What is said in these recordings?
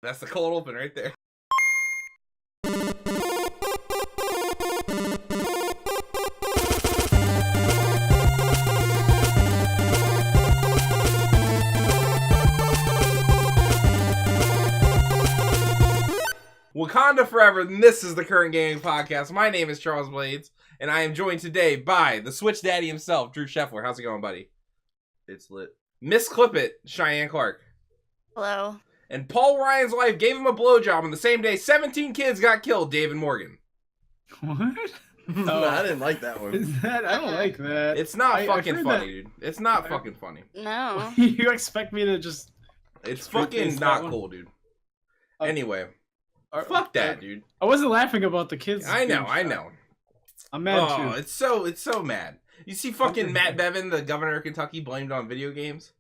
That's the cold open right there. Wakanda Forever, and this is the Current Gaming Podcast. My name is Charles Blades, and I am joined today by the Switch Daddy himself, Drew Scheffler. How's it going, buddy? It's lit. Miss Clippit, Cheyenne Clark. Hello. And Paul Ryan's wife gave him a blowjob on the same day 17 kids got killed, David Morgan. What? No, I didn't like that one. I don't like that. It's not I've fucking heard funny, that. dude. It's not fucking funny. No. You expect me to just... It's Straight fucking face not that one? cool, dude. Uh, Anyway, fuck that, dude. I wasn't laughing about the kids. I know, being I shot. know. I'm mad Oh, too. it's so mad. You see fucking Matt Bevin, the governor of Kentucky, blamed on video games?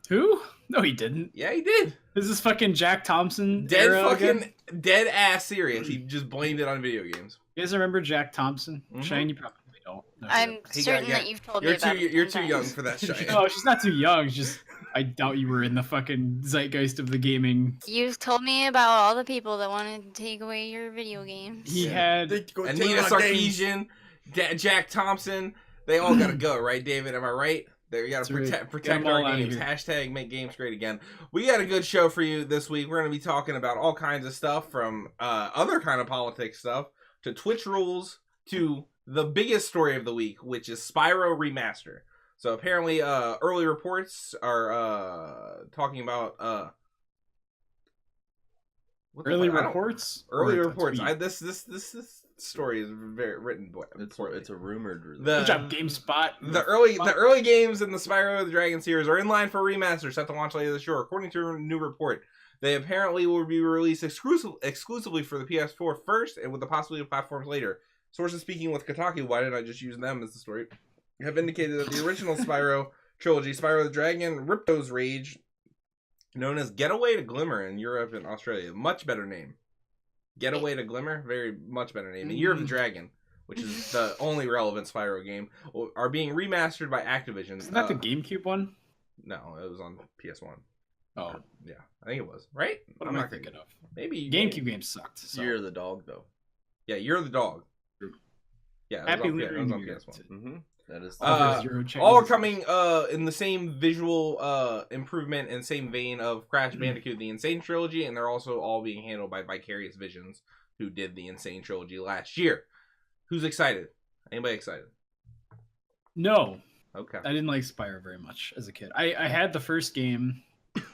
Who? No, he didn't. Yeah, he did. Is this fucking Jack Thompson? Dead era fucking, again? dead ass serious. He just blamed it on video games. You guys remember Jack Thompson? Mhm. Shane, you probably don't. No, I'm He certain got- yeah. that you've told me You're about too it you're too 10 young times. for that shit. No, she's not too young. It's just I doubt you were in the fucking zeitgeist of the gaming. You've told me about all the people that wanted to take away your video games. He had. Anita Sarkeesian, Jack Thompson, they all gotta go, right, David? Am I right? They gotta That's right. Get protect 'em all our outta games. here. Hashtag make games great again. We got a good show for you this week. We're gonna be talking about all kinds of stuff, from other kind of politics stuff to Twitch rules to the biggest story of the week, which is Spyro Remaster. So apparently, early reports are talking about what the Early fuck? I don't- reports. Early Or a reports. tweet? This story is very written. It's a rumored release. The- Good job, GameSpot. The early games in the Spyro the Dragon series are in line for remaster, set to launch later this year. According to a new report, they apparently will be released exclusively for the PS4 first, and with the possibility of platforms later. Sources speaking with Kotaku, why didn't I just use them as the story, have indicated that the original Spyro trilogy, Spyro the Dragon, Ripto's Rage, known as Getaway to Glimmer in Europe and Australia, much better name. Getaway to Glimmer, very much better name. And Year of the Dragon, which is the only relevant Spyro game, are being remastered by Activision. Isn't that the GameCube one? No, it was on PS1. Oh, Yeah, I think it was. Right? what am I thinking of? Maybe GameCube games sucked. So. Year of the Dog, though. Yeah, You're the Dog. True. Yeah, Happy it Lunar was on New Year. PS1. Mm-hmm. That is. Zero changes. All are coming in the same visual improvement and same vein of Crash Bandicoot, the Insane Trilogy, and they're also all being handled by Vicarious Visions, who did the Insane Trilogy last year. Who's excited? Anybody excited? No, Okay. I didn't like Spyro very much as a kid. I had the first game,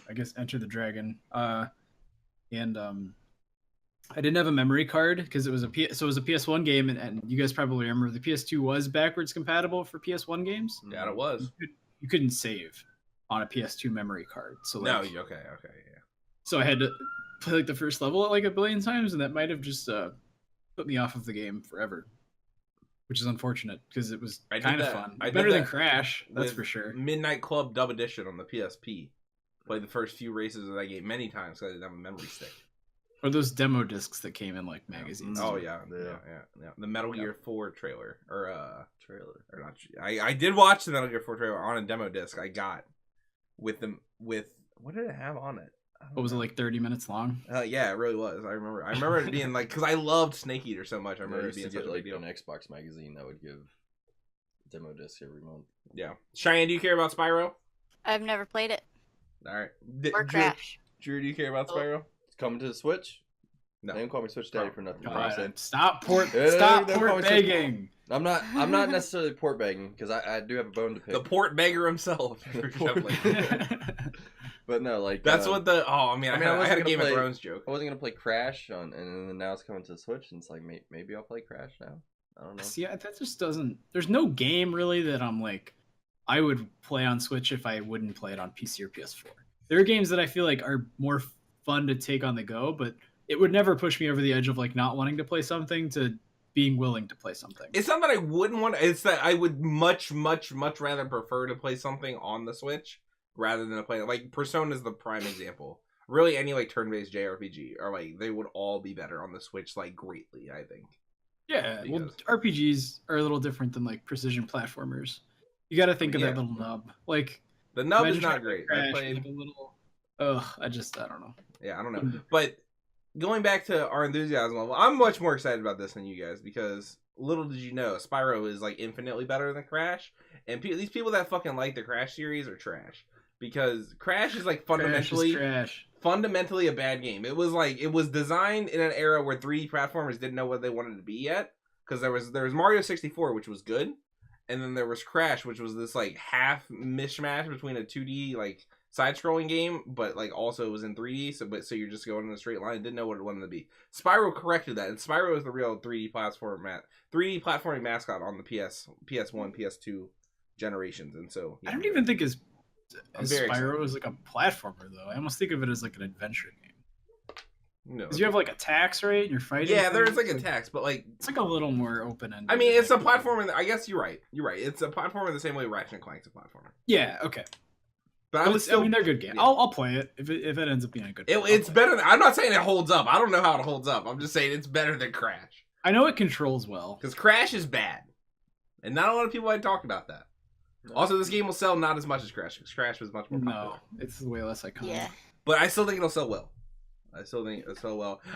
I guess Enter the Dragon, and I didn't have a memory card because it was a PS1 game, and you guys probably remember the PS2 was backwards compatible for PS1 games. Yeah, it was. You couldn't save on a PS2 memory card, so No, like, okay, yeah. so I had to play like the first level like a billion times, and that might have just put me off of the game forever, which is unfortunate because it was I did kind of that. fun. I did Better than that Crash, that's with for sure. Midnight Club Dub Edition on the PSP. Played the first few races of that game many times because I didn't have a memory stick. Or those demo discs that came in like magazines. Oh Yeah. yeah. The Metal Gear 4 trailer or not. I did watch the Metal Gear 4 trailer on a demo disc I got with what did it have on it? What was it, like 30 minutes long? Yeah, it really was. I remember it being like, because I loved Snake Eater so much. I I remember it used to being such get a like big deal. an Xbox magazine that would give demo discs every month. Yeah. Cheyenne, do you care about Spyro? I've never played it. All right. Or Crash. Drew, do you care about Spyro? It's coming to the Switch. No. They don't call me Switch Daddy for nothing. You know what I'm saying? Stop port Yeah, stop they're port probably begging. I'm not necessarily port begging because I do have a bone to pick. The port beggar himself. The port But no, like That's what the. Oh, I mean, I had a wasn't Game gonna of play- Thrones joke. I wasn't gonna play Crash and then now it's coming to the Switch and it's like maybe I'll play Crash now. I don't know. See, that just doesn't. There's no game really that I'm like, I would play on Switch if I wouldn't play it on PC or PS4. There are games that I feel like are more fun to take on the go, but it would never push me over the edge of like not wanting to play something to being willing to play something. It's not that I wouldn't want. It's that I would much rather prefer to play something on the Switch rather than to play like Persona is the prime example. Really, any like turn-based JRPG are like they would all be better on the Switch like greatly. I think. Yeah, well, Because- RPGs are a little different than like precision platformers. You got to think of Yeah. that little nub. Like The nub is imagine not trying to great. I Crash played. with, like a little. Ugh, I don't know. Yeah, I don't know. But going back to our enthusiasm level, I'm much more excited about this than you guys because little did you know, Spyro is like infinitely better than Crash, and these people that fucking like the Crash series are trash because Crash is like fundamentally a bad game. It was designed in an era where 3D platformers didn't know what they wanted to be yet because there was Mario 64, which was good, and then there was Crash, which was this like half mishmash between a 2D like side-scrolling game, but like also it was in 3D, so you're just going in a straight line. Didn't know what it wanted to be. Spyro corrected that, and Spyro is the real 3D platforming mascot on the PS1, PS2 generations, and so I don't even think Spyro is like a platformer though. I almost think of it as like an adventure game. No, because you have like attacks, right? And you're fighting. Yeah, there's like attacks, but like it's like a little more open ended. I mean, it's a platformer. I guess you're right. It's a platformer the same way Ratchet and Clank's a platformer. Yeah. Okay. But I mean, they're good games. Yeah. I'll play it if it ends up being a good. It's better. I'm not saying it holds up. I don't know how it holds up. I'm just saying it's better than Crash. I know it controls well because Crash is bad, and not a lot of people had talked about that. No. Also, this game will sell not as much as Crash because Crash was much more popular. No, it's way less iconic. Yeah. But I still think it'll sell well.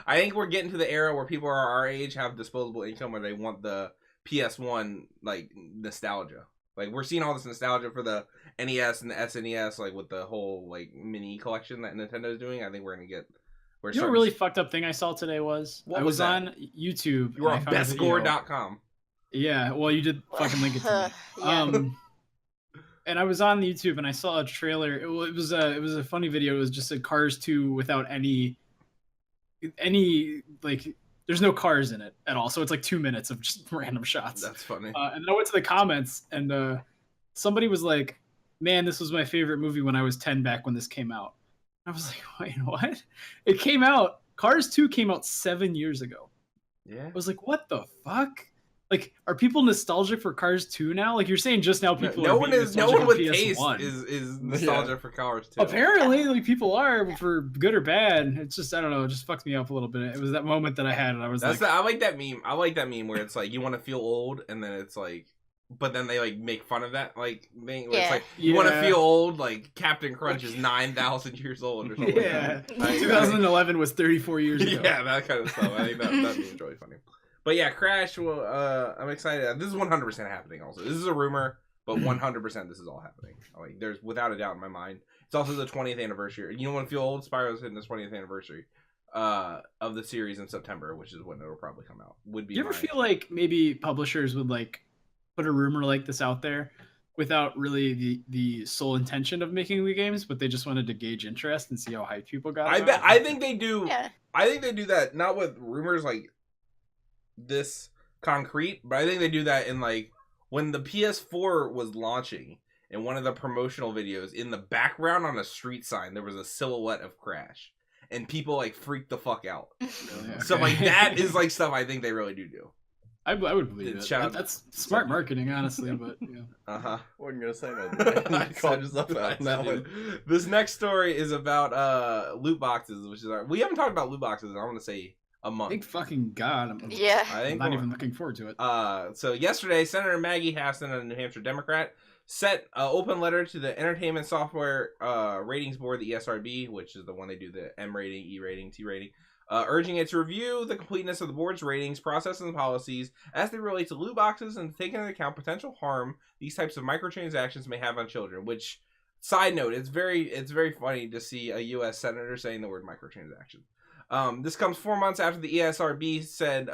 I think we're getting to the era where people are our age have disposable income where they want the PS1 like nostalgia. Like we're seeing all this nostalgia for the NES and the SNES, like with the whole like mini collection that Nintendo's doing. I think we're gonna get. You know, a really fucked up thing I saw today was I was on YouTube. You were on bestscore.com. Yeah, well, you did fucking link it to me. Yeah. And I was on YouTube and I saw a trailer. It was a funny video. It was just a Cars 2 without any like. There's no cars in it at all, so it's like 2 minutes of just random shots. That's funny. And I went to the comments, and somebody was like, "Man, this was my favorite movie when I was 10 back when this came out." I was like, "Wait, what?" It came out. Cars 2 came out 7 years ago. Yeah. I was like, "What the fuck?" Like, are people nostalgic for Cars 2 now? Like you're saying just now, people. No one with taste is nostalgic for Cars 2. Apparently, like people are, for good or bad. It's just I don't know. It just fucked me up a little bit. It was that moment that I had, and I was I like that meme. I like that meme where it's like you want to feel old, and then it's like, but then they like make fun of that like thing. Where it's like you want to feel old, like Captain Crunch is 9,000 years old or something. Yeah, like 2011 was 34 years ago. Yeah, that kind of stuff. I think that meme's really funny. But yeah, Crash will. I'm excited. This is 100% happening. Also, this is a rumor, but 100% this is all happening. Like, there's without a doubt in my mind. It's also the 20th anniversary. You don't want to feel old. Spyro's hitting the 20th anniversary of the series in September, which is when it'll probably come out. Would be. You ever feel like maybe publishers would like put a rumor like this out there without really the sole intention of making the games, but they just wanted to gauge interest and see how hyped people got? I think they do. Yeah. I think they do that not with rumors like this concrete, but I think they do that in like when the PS4 was launching. In one of the promotional videos, in the background on a street sign, there was a silhouette of Crash, and people like freaked the fuck out. Okay. So like that is like stuff I think they really do. I would believe it. That's smart marketing, honestly. But yeah. Wasn't gonna say that. This next story is about loot boxes, which is we haven't talked about loot boxes in I want to say a month. Thank fucking God. I'm not even looking forward to it. So yesterday, Senator Maggie Hassan, a New Hampshire Democrat, sent an open letter to the Entertainment Software Ratings Board, the ESRB, which is the one they do the M rating, E rating, T rating, urging it to review the completeness of the board's ratings, process, and policies as they relate to loot boxes and take into account potential harm these types of microtransactions may have on children. Which, side note, it's very funny to see a U.S. senator saying the word microtransaction. This comes 4 months after the ESRB said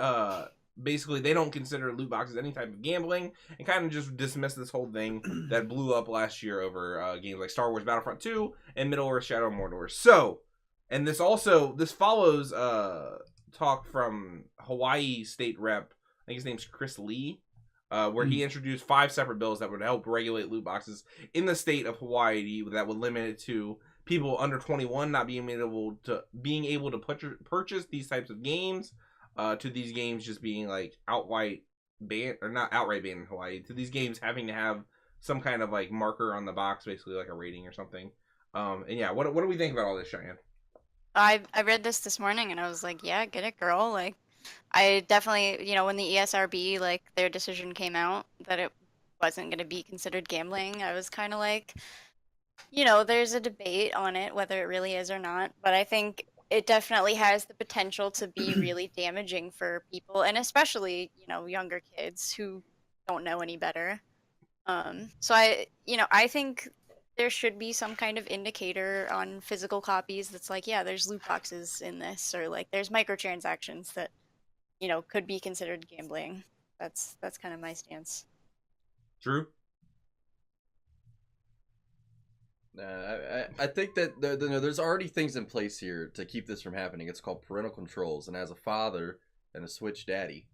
basically they don't consider loot boxes any type of gambling and kind of just dismiss this whole thing that blew up last year over games like Star Wars Battlefront 2 and Middle-earth Shadow of Mordor. So, and this follows talk from Hawaii State Rep, I think his name's Chris Lee, where he introduced 5 separate bills that would help regulate loot boxes in the state of Hawaii that would limit it to people under 21 not being able to purchase these types of games, to these games just being like outright banned, or not outright banned in Hawaii, to these games having to have some kind of like marker on the box, basically like a rating or something. And yeah, what do we think about all this, Cheyenne? I read this morning and I was like, yeah, get it, girl. Like, I definitely, when the ESRB, like, their decision came out that it wasn't going to be considered gambling, I was kind of like, there's a debate on it, whether it really is or not. But I think it definitely has the potential to be really damaging for people, and especially, younger kids who don't know any better. So I think there should be some kind of indicator on physical copies that's like, yeah, there's loot boxes in this, or like there's microtransactions that, could be considered gambling. That's kind of my stance. Drew? I think that there's already things in place here to keep this from happening. It's called parental controls, and as a father and a Switch daddy,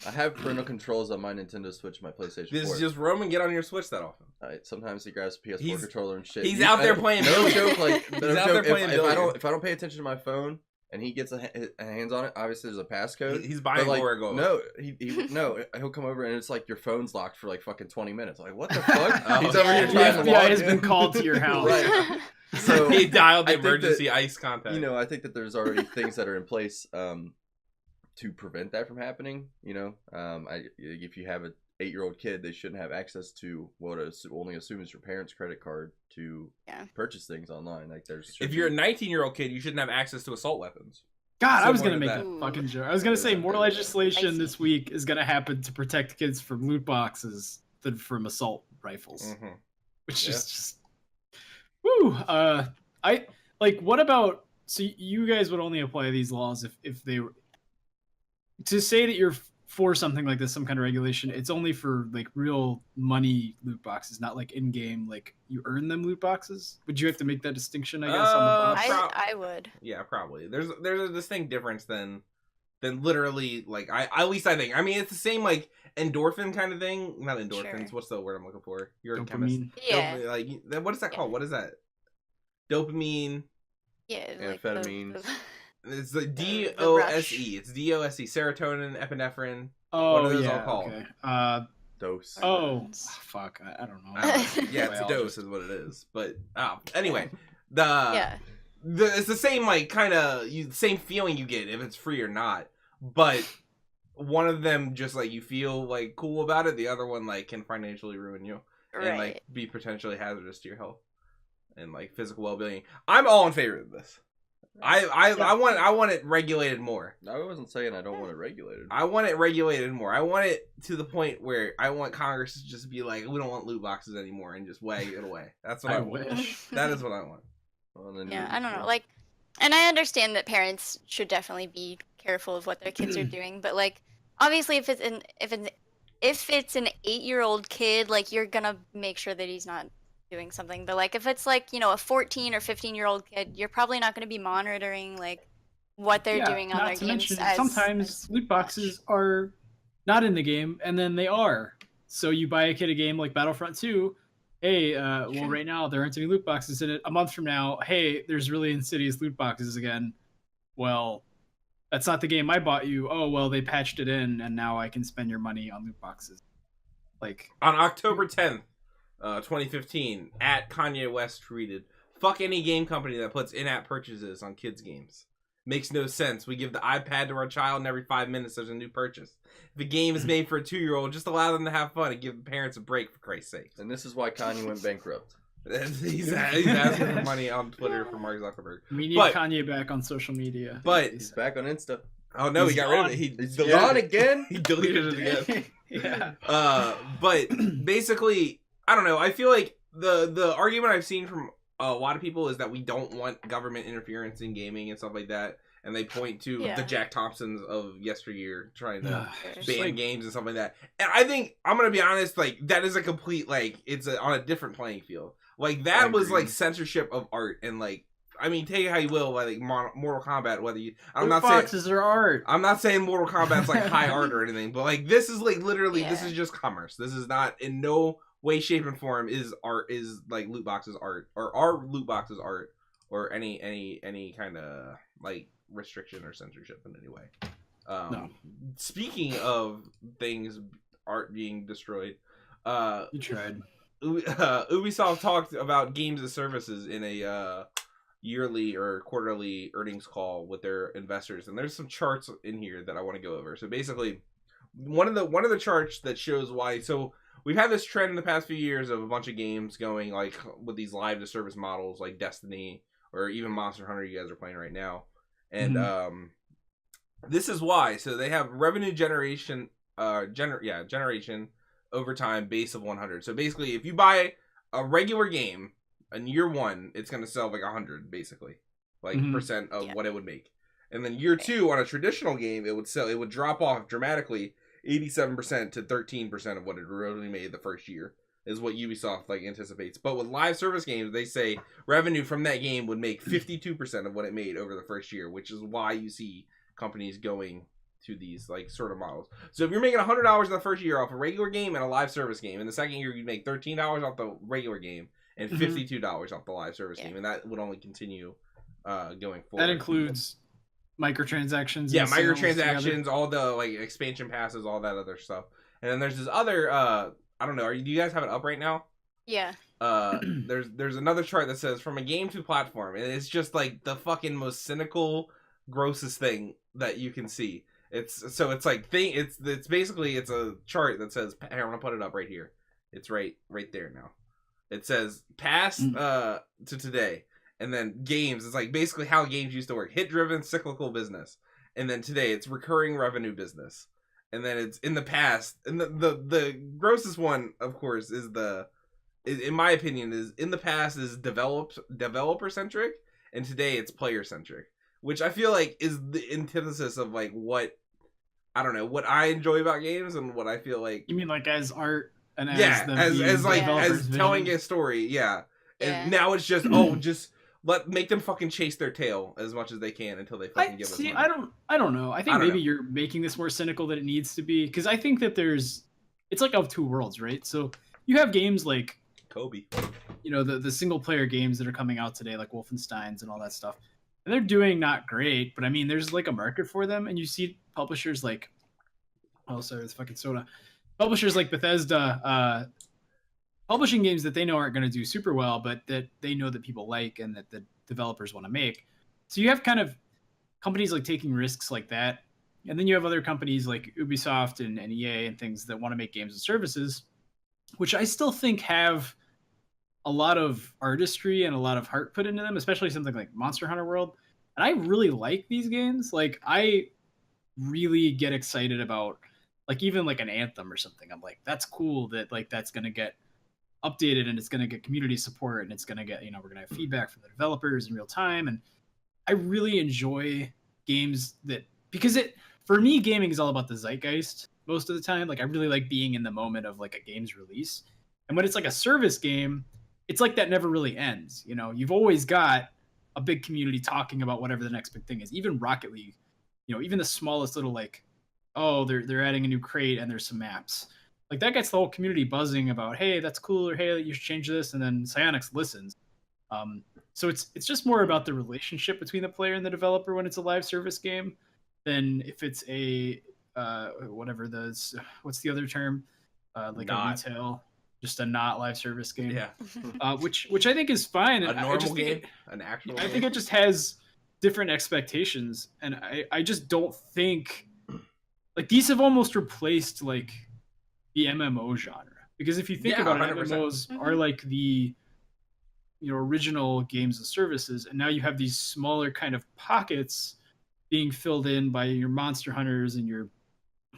I have parental controls on my Nintendo Switch, my PlayStation 4. This is just Roman get on your Switch that often. Sometimes he grabs a PS4 controller and shit. He's out there playing no billiards. joke, like He's out there playing billiards. If I don't pay attention to my phone and he gets a hands on it, obviously there's a passcode. He's buying like, more gold. No, he'll come over and it's like your phone's locked for like fucking 20 minutes. Like what the fuck? Oh, He's over here The trying to FBI log has in. been called to your house. Right. So he dialed the I think emergency ice contact. I think that there's already things that are in place to prevent that from happening. If you have an 8-year-old kid, they shouldn't have access to what only assume is your parents' credit card to purchase things online. Like if you're a 19-year-old kid, you shouldn't have access to assault weapons. God, I was Similar gonna to make that. a fucking joke. I was gonna say more legislation Spicy. this week is gonna happen to protect kids from loot boxes than from assault rifles, Mm-hmm. which Yeah. is just, woo. I like. What about? So you guys would only apply these laws if they were to say that you're for something like this, some kind of regulation. It's only for like real money loot boxes, not like in-game, like you earn them loot boxes. Would you have to make that distinction? I guess on the box. I would. Yeah, probably. There's a distinct difference than literally like at least I think. I mean, it's the same like endorphin kind of thing. Not endorphins. Sure. What's the word I'm looking for? You're a chemist. Dopamine. Yeah. Like what is that called? What is that? Dopamine. Yeah. Like Amphetamines. It's the the DOSE. It's DOSE. Serotonin, epinephrine. Oh, What are those yeah, all called? Okay. dose. Oh, fuck. I don't know. Yeah, it's a dose is what it is. But anyway, the Yeah. it's the same like kind of same feeling you get if it's free or not. But one of them just like you feel like cool about it. The other one like can financially ruin you and like be potentially hazardous to your health and like physical well-being. I'm all in favor of this. I want it regulated more. I wasn't saying I don't want it regulated. I want it regulated more. I want it to the point where I want Congress to just be like, we don't want loot boxes anymore and just wag it away. That's what I want. wish. That is what I want. Well, then Yeah, I don't know. Like, and I understand that parents should definitely be careful of what their kids are doing, but like, obviously, if it's an 8-year-old kid, like you're gonna make sure that he's not doing something. But like, if it's like a 14 or 15-year-old kid, you're probably not gonna be monitoring like what they're doing on not their to games. mention, sometimes loot boxes are not in the game, and then they are. So you buy a kid a game like Battlefront 2. Hey, well, right now there aren't any loot boxes in it. A month from now, hey, there's really insidious loot boxes again. Well, that's not the game I bought you. Oh, well, they patched it in, and now I can spend your money on loot boxes. Like On October 10th, 2015, at Kanye West tweeted, "Fuck any game company that puts in-app purchases on kids' games. Makes no sense. We give the iPad to our child, and every 5 minutes there's a new purchase. If a game is made for a 2-year-old, just allow them to have fun and give the parents a break, for Christ's sake." And this is why Kanye went bankrupt. he's asking for money on Twitter from Mark Zuckerberg. we need But- Kanye back on social media. But He's back on Insta. oh no, he He's got rid of gone. it. He He's deleted gone it. again? He deleted it again. yeah. But basically, I don't know. I feel like the argument I've seen from a lot of people is that we don't want government interference in gaming and stuff like that, and they point to Yeah. the Jack Thompsons of yesteryear trying to Just ban like- games and stuff like that. And I think I'm gonna be honest, like that is a complete on a different playing field. Like that I was agree. like censorship of art, and like I mean, take it how you will, like Mortal Kombat. Whether you, I'm Loot not saying. boxes are art. I'm not saying Mortal Kombat's like high art or anything, but like this is like literally this Yeah. is just commerce. This is not in no way, shape, and form is like loot boxes art or are loot boxes art or any kind of like restriction or censorship in any way. No. Speaking of things art being destroyed, You tried. Ubisoft talked about games as services in a yearly or quarterly earnings call with their investors, and there's some charts in here that I want to go over. So basically, one of the charts that shows why. So we've had this trend in the past few years of a bunch of games going like with these live to service models, like Destiny or even Monster Hunter. You guys are playing right now, And this is why. So they have revenue generation generation over time base of 100. So basically, if you buy a regular game in year 1, it's going to sell like 100 basically, like percent of what it would make. And then year 2 on a traditional game, it would drop off dramatically, 87% to 13% of what it originally made the first year is what Ubisoft like anticipates. But with live service games, they say revenue from that game would make 52% of what it made over the first year, which is why you see companies going to these like sort of models. So if you're making $100 in the first year off a regular game and a live service game, in the second year you'd make $13 off the regular game and $52 off the live service game, and that would only continue going forward. That includes microtransactions. Yeah, microtransactions, all the like expansion passes, all that other stuff. And then there's this other I don't know, do you guys have it up right now? Yeah. There's another chart that says from a game to platform, and it's just like the fucking most cynical, grossest thing that you can see. It's basically it's a chart that says, here, I'm gonna put it up right here. It's right there now. It says past to today, and then games. It's like basically how games used to work: hit driven, cyclical business, and then today it's recurring revenue business, and then it's in the past. And the grossest one, of course, is in my opinion, is in the past is developer centric, and today it's player centric, which I feel like is the antithesis of like what I enjoy about games and what I feel like. You mean like as art and as as telling a story, And now it's just make them fucking chase their tail as much as they can until they fucking give us money. I don't know. I think maybe you're making this more cynical than it needs to be, because I think that it's like of two worlds, right? So you have games like Kobe, the single player games that are coming out today, like Wolfensteins and all that stuff. And they're doing not great, but I mean, there's like a market for them, and you see publishers like, it's fucking soda. Publishers like Bethesda, publishing games that they know aren't going to do super well, but that they know that people like and that the developers want to make. So you have kind of companies like taking risks like that, and then you have other companies like Ubisoft and EA and things that want to make games and services, which I still think have a lot of artistry and a lot of heart put into them, especially something like Monster Hunter World. And I really like these games. Like, I really get excited about, like, even like an Anthem or something. I'm like, that's cool that like that's going to get updated and it's going to get community support and it's going to get, we're going to have feedback from the developers in real time. And I really enjoy games because for me, gaming is all about the zeitgeist most of the time. Like, I really like being in the moment of like a game's release. And when it's like a service game, it's like that never really ends. You've always got a big community talking about whatever the next big thing is. Even Rocket League, even the smallest little like, oh, they're adding a new crate and there's some maps. Like, that gets the whole community buzzing about, hey, that's cool, or hey, you should change this, and then Psyonix listens. So it's just more about the relationship between the player and the developer when it's a live service game than if it's a what's the other term? Like a retail. Just a not live service game. Yeah. Which I think is fine. A normal game? An actual game? I think it just has different expectations. And I just don't think... Like, these have almost replaced, like, the MMO genre. Because if you think about it, 100%. MMOs are like the original games and services. And now you have these smaller kind of pockets being filled in by your Monster Hunters and your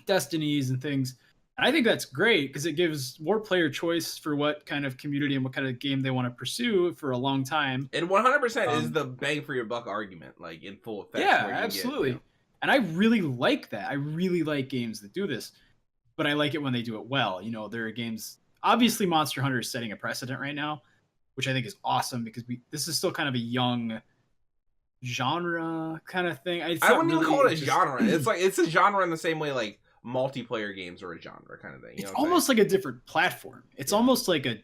Destinies and things. I think that's great because it gives more player choice for what kind of community and what kind of game they want to pursue for a long time. And 100% is the bang for your buck argument, like in full effect. Yeah, absolutely. And I really like that. I really like games that do this, but I like it when they do it well. There are games. Obviously, Monster Hunter is setting a precedent right now, which I think is awesome because this is still kind of a young genre kind of thing. I wouldn't even call it a genre. It's a genre in the same way like multiplayer games are a genre kind of thing. It's almost like a different platform. It's almost like it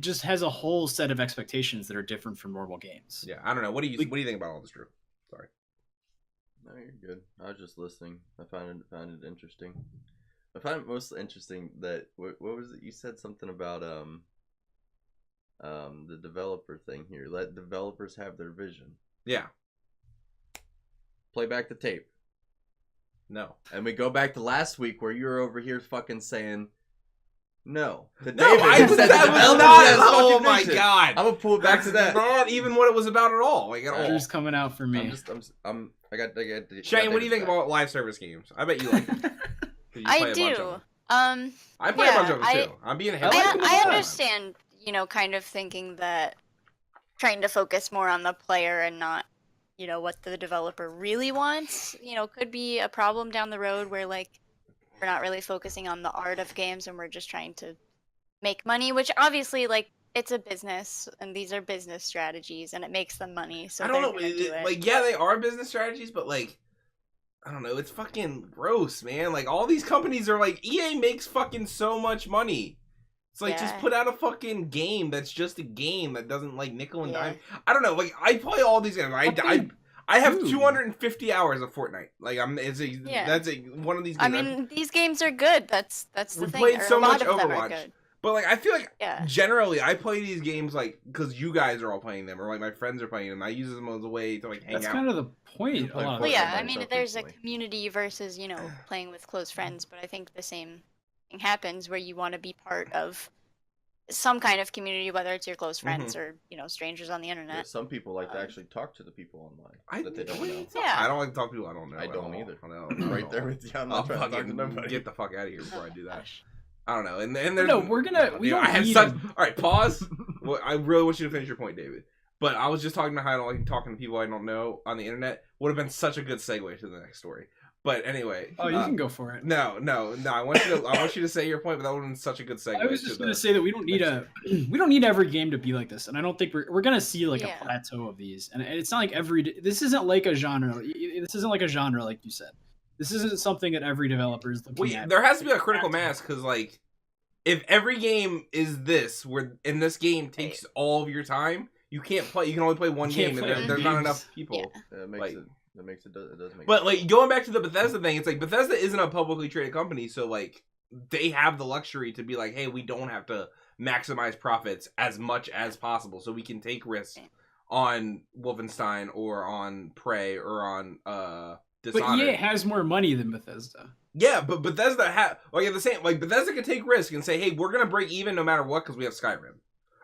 just has a whole set of expectations that are different from normal games. Yeah, I don't know. What do you think about all this, Drew? Sorry. No, you're good. I was just listening. I found it interesting. I find it most interesting that what was it? You said something about the developer thing here. Let developers have their vision. Yeah. Play back the tape. No. And we go back to last week where you were over here fucking saying No. No, that was not. Oh my god! I'm gonna pull it back to that. Not even what it was about at all. Like at all. Drew's coming out for me. I got Shane, what do you think about live service games? I bet you like them. I do. I play a bunch of them too. I'm being heavy. I understand, kind of thinking that trying to focus more on the player and not, what the developer really wants, could be a problem down the road where, like, we're not really focusing on the art of games and we're just trying to make money, which obviously, like, it's a business and these are business strategies and it makes them money. So I don't know. Like, yeah, they are business strategies, but, like, I don't know. It's fucking gross, man. Like, all these companies are like, EA makes fucking so much money. It's like, just put out a fucking game that's just a game that doesn't, like, nickel and dime. I don't know. Like, I play all these games. I have 250 hours of Fortnite. Like, that's one of these games. I mean, these games are good. That's the thing. We played so much of them are Overwatch. good. But, like, I feel like, generally, I play these games, like, because you guys are all playing them, or, like, my friends are playing them. I use them as a way to, like, hang out. That's kind of the point. Well, yeah, I mean, there's a community versus, playing with close friends, but I think the same thing happens where you want to be part of some kind of community, whether it's your close friends or, strangers on the internet. Yeah, some people like to actually talk to the people online that they don't know. Yeah. I don't like to talk to people I don't know. I don't either. I'm right there with you. I'm not trying to talk to nobody. Get the fuck out of here before I do that. I don't know. And there's no, we're gonna. We don't need all right, pause. Well, I really want you to finish your point, David. But I was just talking about how I don't like talking to people I don't know on the internet. Would have been such a good segue to the next story. But anyway. Oh, you can go for it. No. I want you to say your point, but that would have been such a good segue. I was just gonna say that we don't need every game to be like this, and I don't think we're gonna see like a plateau of these. And it's not like this isn't like a genre. This isn't like a genre, like you said. This isn't something that every developer is looking at. There has to be a critical mass, because, like, if every game is this, where in this game takes all of your time, you can't play. You can only play one game, and there's not enough people. Yeah, it makes it does make. But like going back to the Bethesda thing, it's like Bethesda isn't a publicly traded company, so like they have the luxury to be like, hey, we don't have to maximize profits as much as possible, so we can take risks on Wolfenstein or on Prey or on Dishonored. But EA has more money than Bethesda. Yeah, but Bethesda Bethesda can take risk and say, hey, we're gonna break even no matter what because we have Skyrim,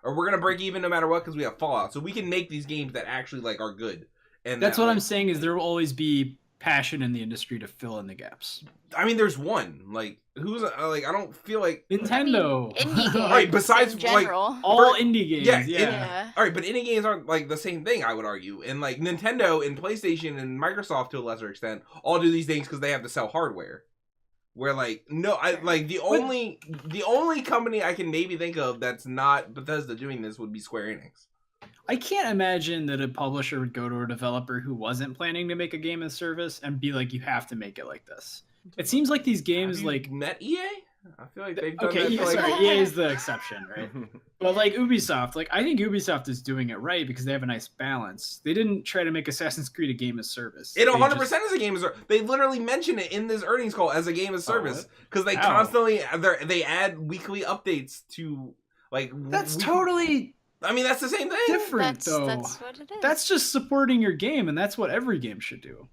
or we're gonna break even no matter what because we have Fallout. So we can make these games that actually like are good. And that's what I'm saying is there will always be passion in the industry to fill in the gaps. I mean, there's one like who's like I don't feel like Nintendo. Indie games, right? Besides like all indie games, yeah. All right, but indie games aren't like the same thing, I would argue. And like Nintendo and PlayStation and Microsoft to a lesser extent all do these things because they have to sell hardware. Where like the only company I can maybe think of that's not Bethesda doing this would be Square Enix. I can't imagine that a publisher would go to a developer who wasn't planning to make a game as service and be like, you have to make it like this. It seems like these games met EA? I feel like they've done EA is the exception, right? But like Ubisoft, like I think Ubisoft is doing it right because they have a nice balance. They didn't try to make Assassin's Creed a game as service. It 100% is a game as service. They literally mention it in this earnings call as a game as service because they constantly they add weekly updates to like. That's totally. I mean, that's the same thing. Different though. That's what it is. That's just supporting your game, and that's what every game should do.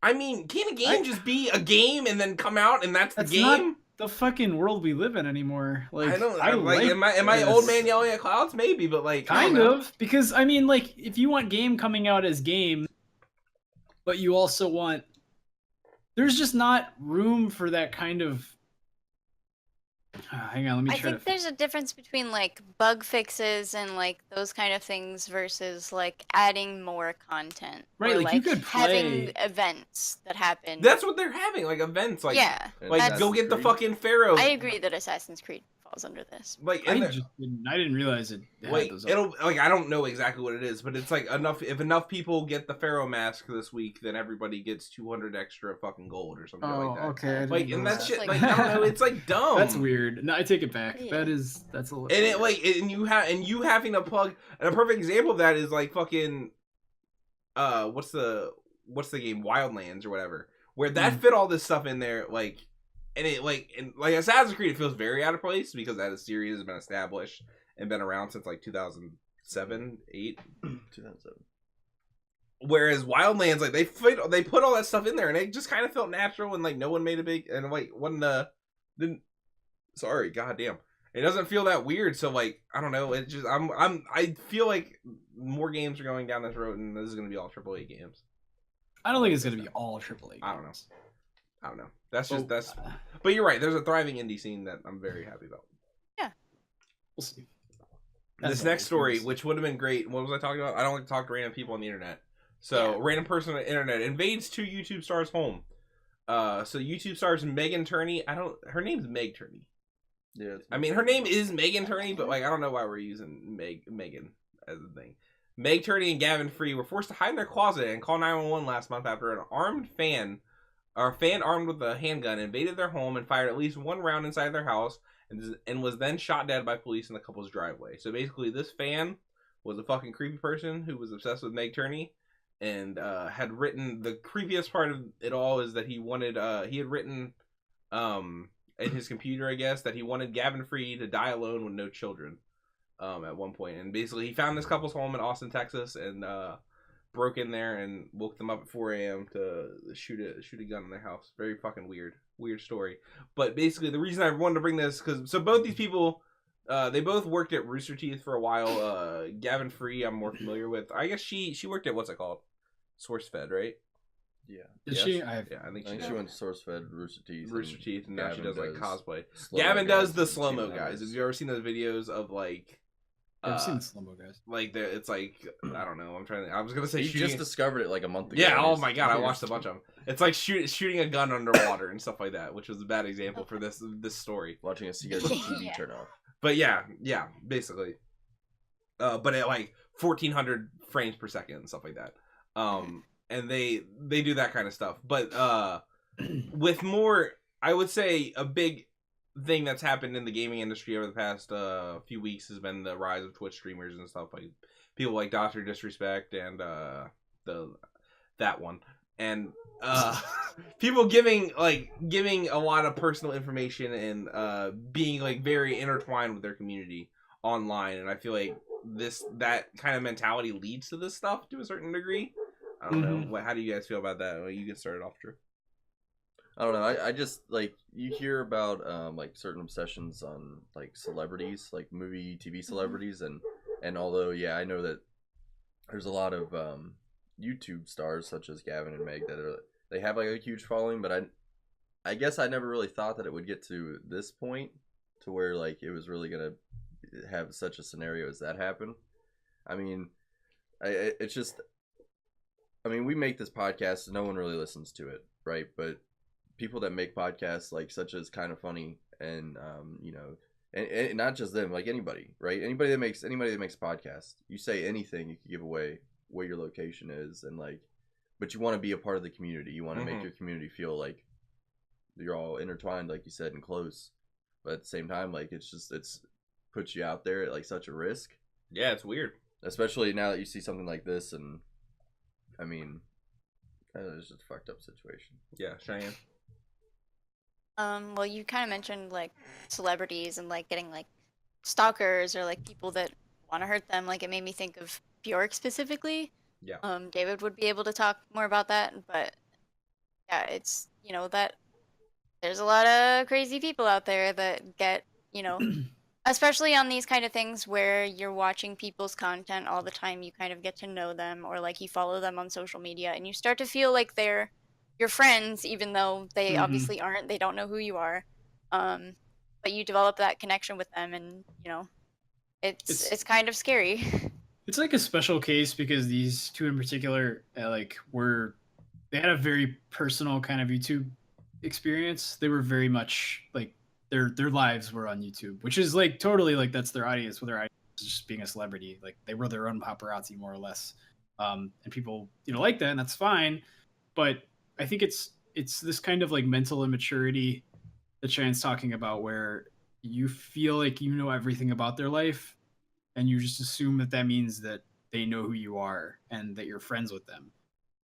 I mean, can a game just be a game and then come out and that's the game? Not the fucking world we live in anymore. Like, I don't. Am I old man yelling at clouds? Maybe, but like kind of because I mean, like, if you want game coming out as game, but you also want, there's just not room for that kind of. Hang on, let me try. I think there's a difference between like bug fixes and like those kind of things versus like adding more content. Right, or, like you could play having events that happen. That's what they're having, like events, like yeah, go get the fucking Pharaoh. I agree that Assassin's Creed falls under this. Like I didn't realize it. Like it'll like I don't know exactly what it is, but it's like if enough people get the Pharaoh mask this week, then everybody gets 200 extra fucking gold or something like that. Okay. Like and that shit, like I don't know, it's like dumb. That's weird. No, I take it back. Yeah. That's a little. And it like and you having to plug, and a perfect example of that is like fucking what's the game Wildlands or whatever, where that fit all this stuff in there like. And it like Assassin's Creed, it feels very out of place because that series has been established and been around since like 2007, 8, 2007. Whereas Wildlands, like they put all that stuff in there, and it just kind of felt natural, and like no one made a big and like didn't. Sorry, goddamn. It doesn't feel that weird. So like, I don't know. It just I feel like more games are going down this road, and this is gonna be all AAA games. I don't think it's gonna be all AAA games. I don't know. That's just that's. But you're right. There's a thriving indie scene that I'm very happy about. Yeah. We'll see. This next story, which would have been great. What was I talking about? I don't like to talk to random people on the internet. So, random person on the internet invades 2 YouTube stars' home. So YouTube stars Megan Turney. Her name's Meg Turney. Yeah. I mean, her name is Megan Turney, but like, I don't know why we're using Megan as a thing. Meg Turney and Gavin Free were forced to hide in their closet and call 911 last month after a fan armed with a handgun invaded their home and fired at least 1 round inside their house and was then shot dead by police in the couple's driveway. So basically, this fan was a fucking creepy person who was obsessed with Meg Turney and had written, the creepiest part of it all is that he had written in his computer, I guess, that he wanted Gavin Free to die alone with no children at one point. And basically, he found this couple's home in Austin, Texas, and broke in there and woke them up at 4 a.m. to shoot a gun in their house. Very fucking weird story. But basically, the reason I wanted to bring this, because so both these people, they both worked at Rooster Teeth for a while. Gavin Free, I'm more familiar with. I guess she worked at, what's it called? SourceFed, right? Yeah. Did she? Yeah, I think she went to SourceFed, Rooster Teeth, and now she does like cosplay. Slow-mo Gavin does the guys, slow-mo Team guys. Members. Have you ever seen those videos of like? I've seen the slow-mo guys. Like it's like, I don't know. I was gonna say He shooting. just discovered it like a month ago. Yeah. Oh my god, I watched a bunch of them. It's like shooting a gun underwater and stuff like that, which was a bad example for this story. Watching a CRT Yeah. turn off. But yeah, basically. But at like 1400 frames per second and stuff like that. And they do that kind of stuff. But with more, I would say a big thing that's happened in the gaming industry over the past few weeks has been the rise of Twitch streamers and stuff, like people like Dr. Disrespect and that one. And people giving a lot of personal information and being like very intertwined with their community online. And I feel like that kind of mentality leads to this stuff to a certain degree. I don't know. How do you guys feel about that? Well, you get started off, Drew. I don't know. I just like, you hear about like certain obsessions on like celebrities, like movie, TV celebrities, and although I know that there's a lot of YouTube stars such as Gavin and Meg that they have like a huge following, but I guess I never really thought that it would get to this point to where like it was really gonna have such a scenario as that happen. I mean, it's just. I mean, we make this podcast and no one really listens to it, right? But people that make podcasts like such as Kind of Funny and and not just them, like anybody, right? Anybody that makes a podcast, you say anything, you can give away where your location is, and like, but you want to be a part of the community. You want to make your community feel like you're all intertwined, like you said, and close. But at the same time, like it's puts you out there at like such a risk. Yeah, it's weird, especially now that you see something like this and. I mean, it's just a fucked up situation. Yeah, Cheyenne. Well, you kind of mentioned like celebrities and like getting like stalkers or like people that want to hurt them. Like it made me think of Bjork specifically. Yeah. David would be able to talk more about that, but yeah, it's that there's a lot of crazy people out there that get especially on these kind of things where you're watching people's content all the time, you kind of get to know them, or like you follow them on social media and you start to feel like they're your friends, even though they obviously aren't. They don't know who you are. But you develop that connection with them, and it's kind of scary. It's like a special case because these two in particular, they had a very personal kind of YouTube experience. They were very much like their lives were on YouTube, which is like totally like that's their audience. With their audience just being a celebrity, like they were their own paparazzi more or less, and people like that, and that's fine. But I think it's this kind of like mental immaturity that Cheyenne's talking about, where you feel like you know everything about their life, and you just assume that means that they know who you are and that you're friends with them,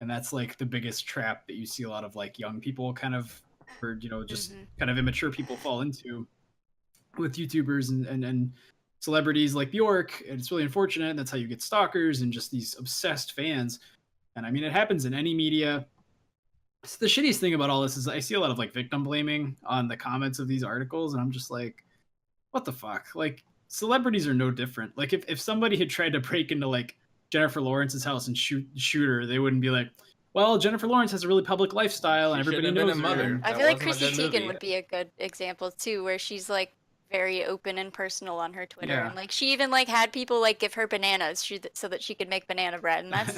and that's like the biggest trap that you see a lot of like young people kind of. Or just kind of immature people fall into with YouTubers and celebrities like Bjork, and it's really unfortunate. And that's how you get stalkers and just these obsessed fans. And I mean, it happens in any media. So the shittiest thing about all this is I see a lot of like victim blaming on the comments of these articles, and I'm just like, what the fuck? Like, celebrities are no different. Like, if somebody had tried to break into like Jennifer Lawrence's house and shoot her, they wouldn't be like, well, Jennifer Lawrence has a really public lifestyle and She everybody shouldn't have knows been a her. mother. And- I That feel like wasn't a Chrissy good Teigen movie. would be a good example too, where she's like very open and personal on her Twitter, Yeah. and like she even like had people like give her bananas so that she could make banana bread, and that's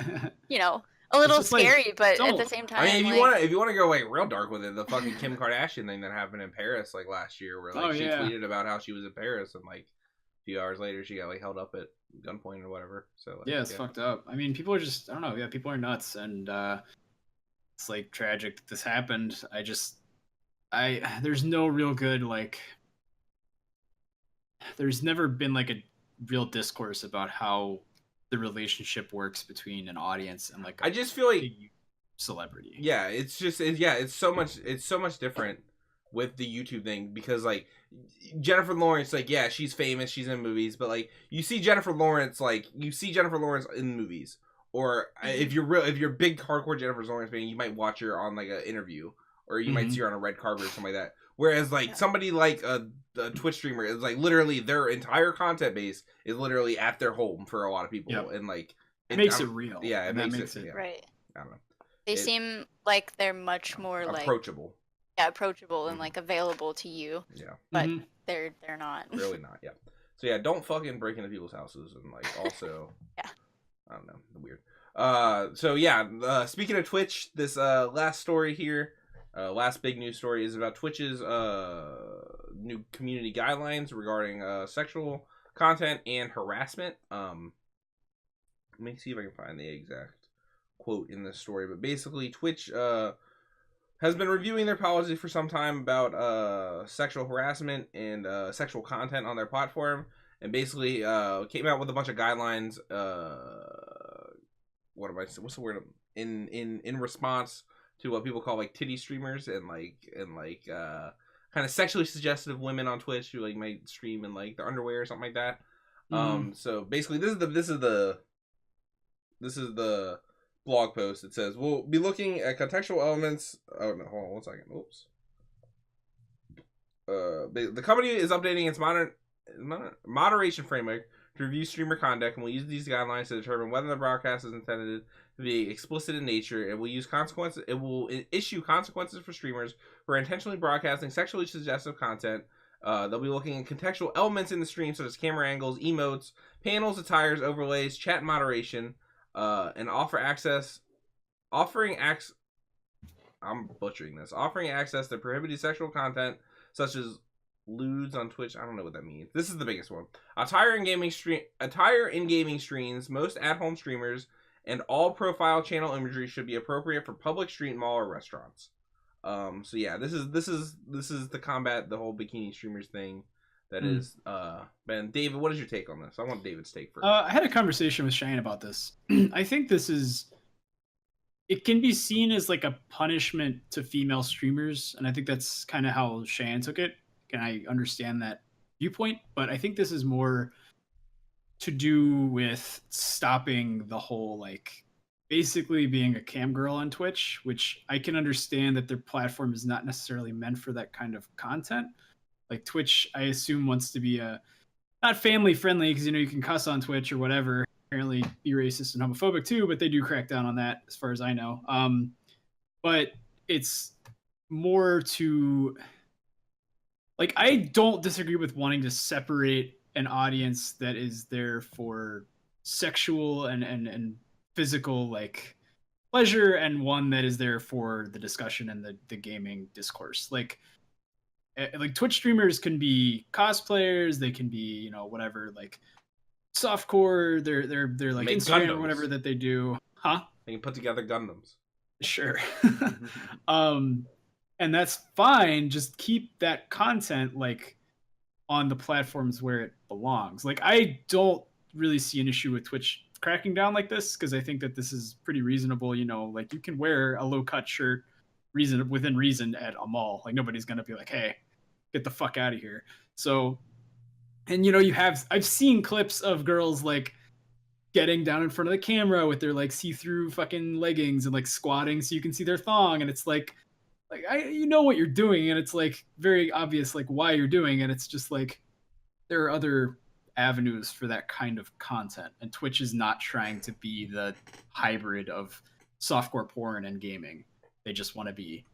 a little just, like, scary, but at don't. the same time, I mean, like, if you want to go like real dark with it, the fucking Kim Kardashian thing that happened in Paris like last year, where like Oh, she yeah. tweeted about how she was in Paris and like a few hours later she got like held up at gunpoint or whatever. So like, Yeah, it's fucked up. I mean, people are just, I don't know. Yeah, people are nuts, and it's like tragic that this happened. There's no real good like. There's never been like a real discourse about how the relationship works between an audience and like I just feel like big celebrity. yeah, it's so much different with the YouTube thing because like Jennifer Lawrence, like yeah, she's famous, she's in movies, but like you see Jennifer Lawrence in movies, or if you're a big hardcore Jennifer Lawrence fan, you might watch her on like an interview, or you might see her on a red carpet or something like that. Whereas like somebody like a Twitch streamer is like literally their entire content base is literally at their home for a lot of people, and like it makes it real. Yeah, it and makes it yeah. right. I don't know. They seem like they're much more like approachable. Yeah, approachable and like available to you. Yeah. But they're not. Really not, yeah. So yeah, don't fucking break into people's houses and like also yeah. I don't know, weird. So yeah, speaking of Twitch, this last story here, last big news story is about Twitch's new community guidelines regarding sexual content and harassment. Let me see if I can find the exact quote in this story, but basically Twitch has been reviewing their policy for some time about sexual harassment and sexual content on their platform, and basically came out with a bunch of guidelines. What's the word? In response to what people call like titty streamers and kind of sexually suggestive women on Twitch who like might stream in like their underwear or something like that. So basically, this is the blog post. It says we'll be looking at contextual elements. Oh no, hold on 1 second. Oops. The company is updating its moderation framework to review streamer conduct, and will use these guidelines to determine whether the broadcast is intended to be explicit in nature. It will use consequences. It will issue consequences for streamers who are intentionally broadcasting sexually suggestive content. They'll be looking at contextual elements in the stream, such as camera angles, emotes, panels, attires, overlays, chat moderation, and offering access to prohibited sexual content such as lewds on Twitch. I don't know what that means. This is the biggest one. Attire in gaming streams, most at-home streamers, and all profile channel imagery should be appropriate for public street, mall, or restaurants. So yeah, this is the combat the whole bikini streamers thing. That is Ben. David, what is your take on this? I want David's take first. I had a conversation with Cheyenne about this. I think it can be seen as like a punishment to female streamers, and I think that's kind of how Cheyenne took it. And I understand that viewpoint, but I think this is more to do with stopping the whole like basically being a cam girl on Twitch, which I can understand that their platform is not necessarily meant for that kind of content. Like Twitch, I assume wants to be not family friendly because you can cuss on Twitch or whatever. Apparently, be racist and homophobic too, but they do crack down on that as far as I know. But it's more to like I don't disagree with wanting to separate an audience that is there for sexual and physical like pleasure and one that is there for the discussion and the gaming discourse. Like Twitch streamers can be cosplayers, they can be whatever, like softcore, they're like Make Instagram Gundams. or whatever that they do. They can put together Gundams. Sure. And that's fine. Just keep that content like on the platforms where it belongs. Like I don't really see an issue with Twitch cracking down like this because I think that this is pretty reasonable. Like you can wear a low cut shirt within reason at a mall. Like nobody's gonna be like, hey, get the fuck out of here. So, and I've seen clips of girls like getting down in front of the camera with their like see-through fucking leggings and like squatting so you can see their thong, and it's like what you're doing, and it's like very obvious like why you're doing it. It's just like there are other avenues for that kind of content, and Twitch is not trying to be the hybrid of softcore porn and gaming. They just want to be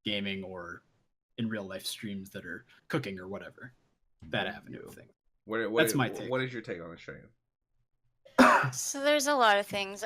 gaming or in real life streams that are cooking or whatever. That avenue of thing. That's my take. What is your take on this, Cheyenne? So there's a lot of things.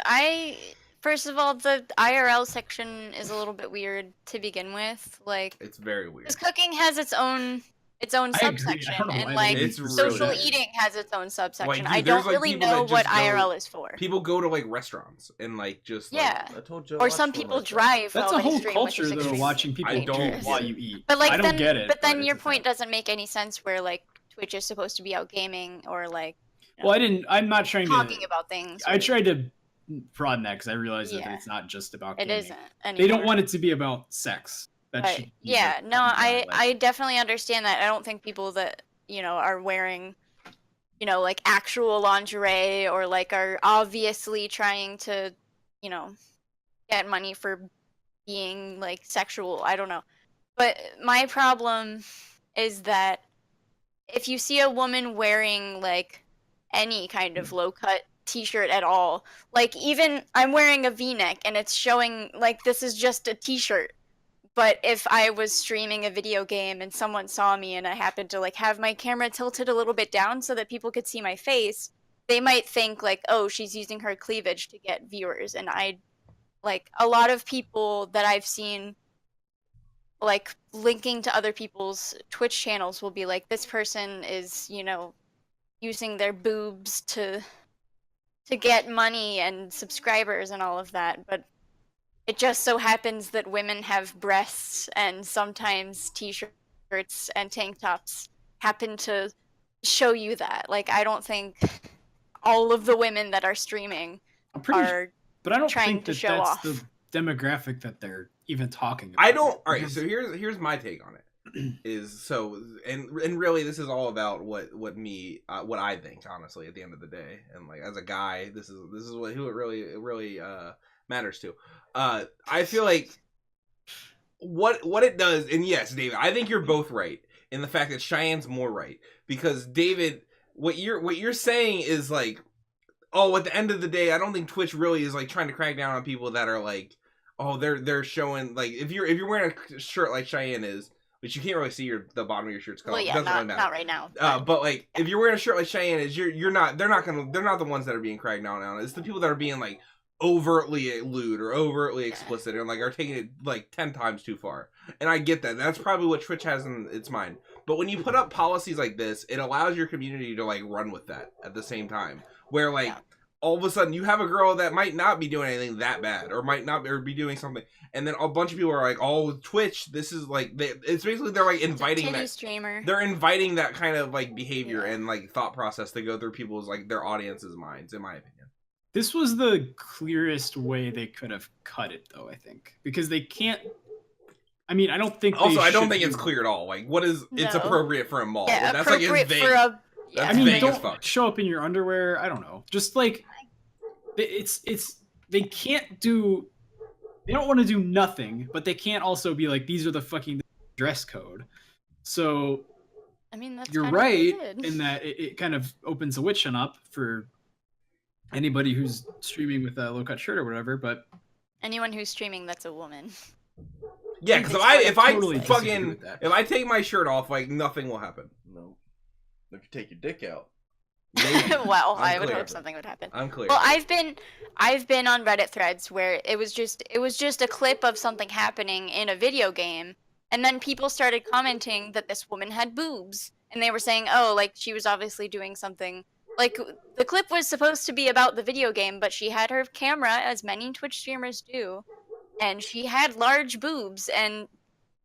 First of all, the IRL section is a little bit weird to begin with. Like, It's very weird. because cooking has its own agree. I subsection, don't know and why like It's really social weird. eating has its own subsection. dude, I there's, don't like, really people know that what just go- IRL is for. People go to like restaurants and like just like, Yeah. I told you. Or some people drive. That's while a they whole stream, culture which is though, extremely watching people I don't eat while get you eat. But like I don't then, get it. but then it's your a point thing. doesn't make any sense. Where like Twitch is supposed to be out gaming or like Well, I'm not trying talking to. about things. I or- tried to broaden that because I realized that Yeah. it's not just about It gaming. isn't. They don't anymore. want it to be about sex. That Right. should be Yeah, the no, bottom line. I definitely understand that. I don't think people that, are wearing, like actual lingerie or like are obviously trying to, get money for being like sexual. I don't know. But my problem is that if you see a woman wearing like any kind of low cut t-shirt at all, like even I'm wearing a v-neck and it's showing like this is just a t-shirt. But if I was streaming a video game and someone saw me and I happened to like have my camera tilted a little bit down so that people could see my face, they might think like, oh, she's using her cleavage to get viewers. And like a lot of people that I've seen like linking to other people's Twitch channels will be like, this person is, using their boobs to get money and subscribers and all of that. But it just so happens that women have breasts, and sometimes t-shirts and tank tops happen to show you that. Like, I don't think all of the women that are streaming I'm pretty are but I don't trying think to that show that's off. the demographic that they're even talking about. I don't. All right, Because- so here's my take on it. Is so and really this is all about what I think, honestly, at the end of the day. And like as a guy, this is who it really matters to. I feel like what it does, and yes, David, I think you're both right in the fact that Cheyenne's more right, because David, what you're saying is like, oh, at the end of the day, I don't think Twitch really is like trying to crack down on people that are like, oh, they're showing like if you're wearing a shirt like Cheyenne is, which you can't really see the bottom of your shirt's color. Well, yeah, Doesn't really not matter. right now. But like if you're wearing a shirt like Cheyenne is, they're not the ones that are being cracked down on. It's the people that are being like overtly lewd or overtly explicit and like are taking it like 10 times too far. And I get that. That's probably what Twitch has in its mind. But when you put up policies like this, it allows your community to like run with that at the same time. Where like all of a sudden you have a girl that might not be doing anything that bad or might not or be doing something, and then a bunch of people are like, oh, with Twitch, this is like it's basically they're like inviting that streamer. they're inviting that kind of like behavior and like thought process to go through people's like their audience's minds, in my opinion. This was the clearest way they could have cut it, though, I think. Because they can't... I mean, I don't think Also, I don't should think do- it's clear at all. Like, what is... It's No. appropriate for a mall. Yeah, That's like appropriate it's vague. for a... That's I mean, vague as don't fuck. show up in your underwear. I don't know. Just like... It's... They can't do... They don't want to do nothing, but they can't also be like, these are the fucking dress code. So... I mean, that's You're kind of what they right did. in that it kind of opens a witch hunt up for anybody who's streaming with a low cut shirt or whatever. But Anyone who's streaming that's a woman. Yeah, because I if I totally disagree fucking... with that. If I take my shirt off, like, nothing will happen. No. If you take your dick out. Maybe. Well, I'm I would clear. hope something would happen. I'm clear. Well, I've been on Reddit threads where it was just a clip of something happening in a video game, and then people started commenting that this woman had boobs, and they were saying, oh, like she was obviously doing something. Like the clip was supposed to be about the video game, but she had her camera, as many Twitch streamers do, and she had large boobs, and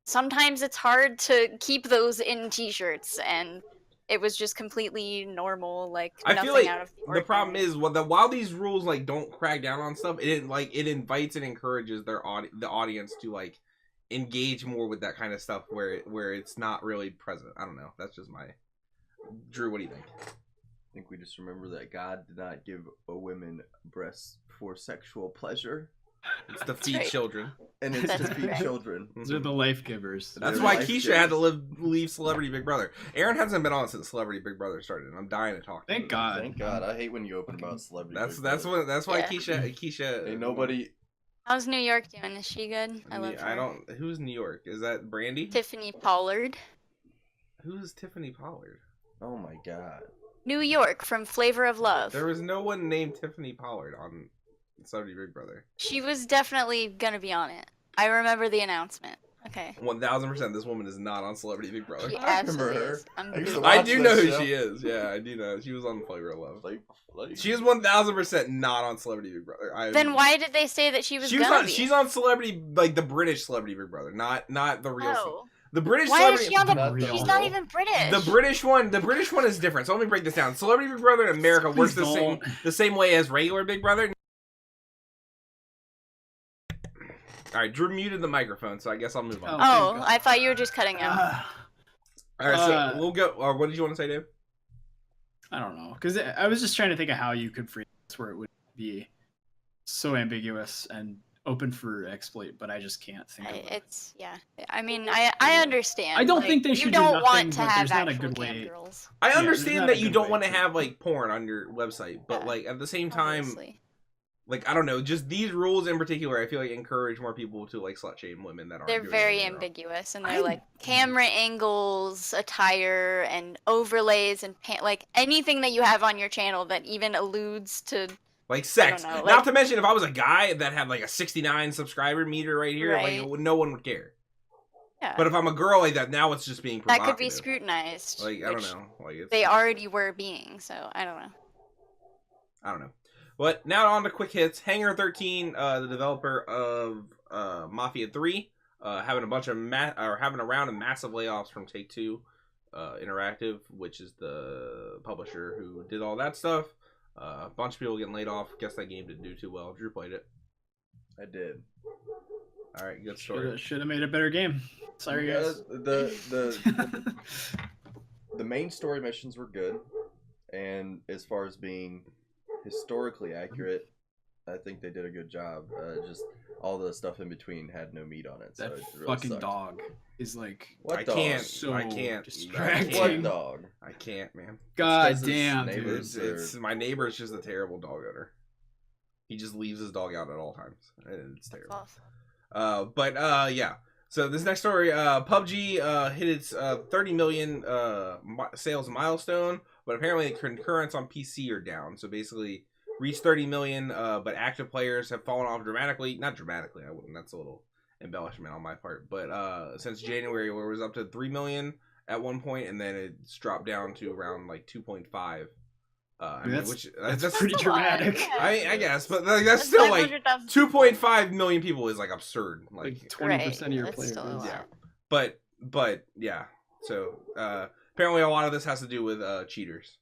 sometimes it's hard to keep those in t-shirts, and it was just completely normal, like I nothing feel like out of the problem ordinary. is while these rules like don't crack down on stuff, it invites and encourages the audience to like engage more with that kind of stuff where it's not really present. I don't know. That's just my... Drew, what do you think? I think we just remember that God did not give a woman breasts for sexual pleasure. It's to feed right. children. And it's That's to feed correct. children. Those are the life givers. That's They're why life Keisha had givers. to leave Celebrity Big Brother. Aaron hasn't been on since Celebrity Big Brother started, and I'm dying to talk to him. Thank God. Thank God. I hate when you open about celebrity. That's why Yeah. Keisha. Ain't nobody. How's New York doing? Is she good? I love her. I don't. Who's New York? Is that Brandy? Tiffany Pollard. Who's Tiffany Pollard? Oh my God. New York from Flavor of Love. There was no one named Tiffany Pollard on Celebrity Big Brother. She was definitely gonna be on it. I remember the announcement. Okay. 1000%. This woman is not on Celebrity Big Brother. She I remember absolutely her. is. I'm I used to Googling. I watch do that know who show. she is. Yeah, I do know. She was on Flavor of Love. Like, She is 1000% not on Celebrity Big Brother. Then why did they say that she was She was gonna on, be? she's on Celebrity, like the British Celebrity Big Brother, not the real. Oh. The British Why is Celebrity. she on the? Not the She's real. not even British. The British one is different. So let me break this down. Celebrity Big Brother in America works Please don't. the same way as regular Big Brother. All right, Drew muted the microphone, so I guess I'll move on. Oh. Oh, Thank God. I thought you were just cutting out. All right, so uh, we'll go. Or what did you want to say, Dave? I don't know, because I was just trying to think of how you could phrase this where it would be so ambiguous and open for exploit, but I just can't think of it. It's yeah. I mean, I understand. I don't like, think they you should do don't nothing, want to but have there's not a actual good cam way. girls. I there's understand not a that you good don't way want to to- have like porn on your website, but Yeah. like at the same time, Obviously. like I don't know, just these rules in particular, I feel like encourage more people to like slut shame women that aren't. They're doing very anything wrong. ambiguous, and I- they're like camera angles, attire, and overlays, and like anything that you have on your channel that even alludes to. Like sex. know, Not like- to mention, if I was a guy that had like a 69 subscriber meter right here, Right. like no one would care. Yeah, But if I'm a girl like that, now it's just being that provocative. could be scrutinized. Like I don't which know. Like it's, They already were being, so I don't know. I don't know. But now on to quick hits. Hangar 13, the developer of Mafia 3, having a bunch of having a round of massive layoffs from Take Two Interactive, which is the publisher who did all that stuff. A bunch of people getting laid off. Guess that game didn't do too well. Drew played it. I did. All right, good story. Should have made a better game. Sorry, guys. The main story missions were good, and as far as being historically accurate, I think they did a good job. Just all the stuff in between had no meat on it. So That it really fucking sucked. dog is like, What I dog? can't. So I can't. distracting. What dog? I can't, man. god It's 'cause his damn, neighbors- dude. It's my neighbor is just a terrible dog owner. He just leaves his dog out at all times. And it's terrible. Yeah. So this next story, PUBG hit its 30 million sales milestone, but apparently concurrents on PC are down. So basically, reached 30 million, but active players have fallen off dramatically. Not dramatically, I wouldn't. That's a little embellishment on my part. But since January, where it was up to 3 million at one point, and then it's dropped down to around like 2.5. I mean, That's- which that's pretty That's a lot, dramatic. yeah. I guess, but like, that's still like 500,000. 2.5 million people is like absurd. Like Like 20% of your that's players. still a lot. yeah. But yeah. So apparently a lot of this has to do with cheaters.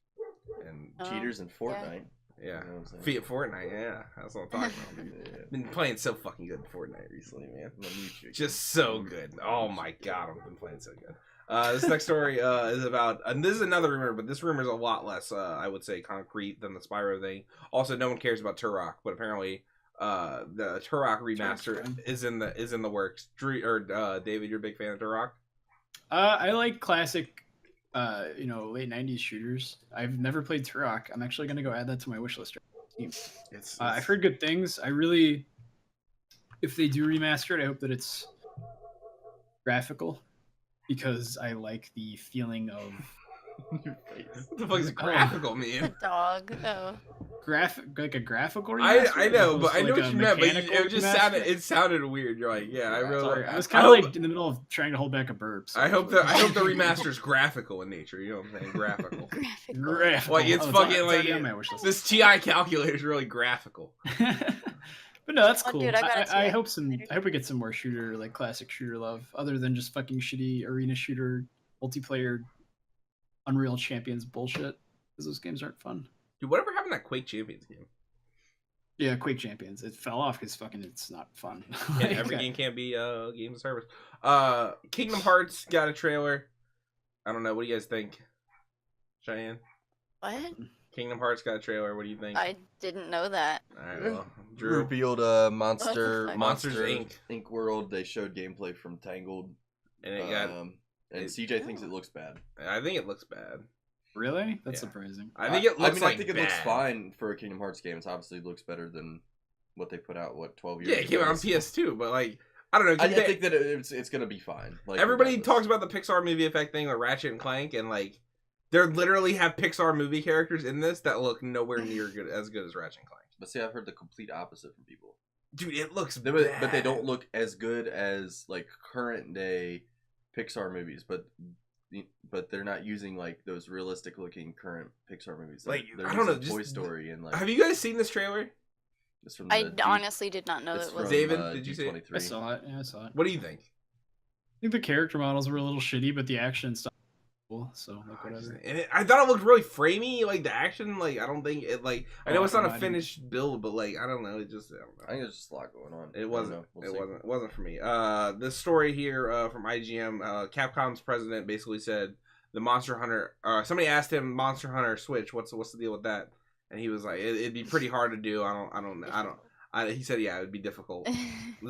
And Oh, Cheaters in Fortnite. yeah. You know what I'm saying? Fiat Fortnite, yeah. That's what I'm talking about. Dude. Yeah. Been playing so fucking good in Fortnite recently, man. I'm gonna mute you again. Just so good. Oh my god, I've been playing so good. This next story is about, and this is another rumor, but this rumor is a lot less, I would say, concrete than the Spyro thing. Also, no one cares about Turok, but apparently, the Turok remaster Turok's is in the works. Drew or David, you're a big fan of Turok? I like classic, late 90s shooters. I've never played Turok. I'm actually gonna go add that to my wish list. It's I've heard good things. If they do remaster it, I hope that it's graphical, because I like the feeling of what the fuck is graphical The mean? dog. Oh. like a graphical I remaster. know, as but I opposed know to, what like, you a meant, but mechanical it just remaster. sounded weird. You're like, yeah, I really. Sorry, I was I kind of hope- like in the middle of trying to hold back a burp. So I hope was the remaster's graphical in nature. You know what I'm saying? Graphical. Graphical. graphical. Like, it's Oh, fucking it's like- already on my wish list. This TI calculator is really graphical. But no, that's Oh, cool. dude, I got it I too. hope we get some more shooter, like classic shooter love, other than just fucking shitty arena shooter multiplayer Unreal Champions bullshit. Because those games aren't fun. Dude, whatever happened to that Quake Champions game? Yeah, Quake Champions. It fell off because fucking it's not fun. Yeah, Like, every game can't be games of service. Kingdom Hearts got a trailer. I don't know. What do you guys think, Cheyenne? What? Kingdom Hearts got a trailer. What do you think? I didn't know that. All right, well, Drew. Revealed Monsters, Inc. World. They showed gameplay from Tangled, And it got. and CJ thinks it looks bad. I think it looks bad. Really? That's Yeah. surprising. I think it looks like I think it bad. looks fine for a Kingdom Hearts game. It obviously looks better than what they put out. 12 years Yeah, ago? it came out on PS2, but like I don't know. I think that it's gonna be fine. Like Everybody regardless. talks about the Pixar movie effect thing, like Ratchet and Clank, and like they literally have Pixar movie characters in this that look nowhere near good as Ratchet and Clank. But see, I've heard the complete opposite from people. Dude, it looks But bad. they don't look as good as like current day Pixar movies. But they're not using like those realistic looking current Pixar movies. Like, they're I don't know, using Toy just- Story and like. Have you guys seen this trailer? It's from I the D- honestly did not know it's that was. from, David, did you see it? D23. I saw it. Yeah, I saw it. What do you think? I think the character models were a little shitty, but the action stuff was cool. So like whatever. And I thought it looked really framey, like the action. Like I don't think it like I know Oh, it's not a I didn't- finished build, but like I don't know. It just I don't know. I think there's just a lot going on. It wasn't. We'll see. It wasn't for me. This story here from IGM, Capcom's president basically said the Monster Hunter. Somebody asked him Monster Hunter Switch. What's the deal with that? And he was like, it'd be pretty hard to do. He said, yeah, it'd be difficult. This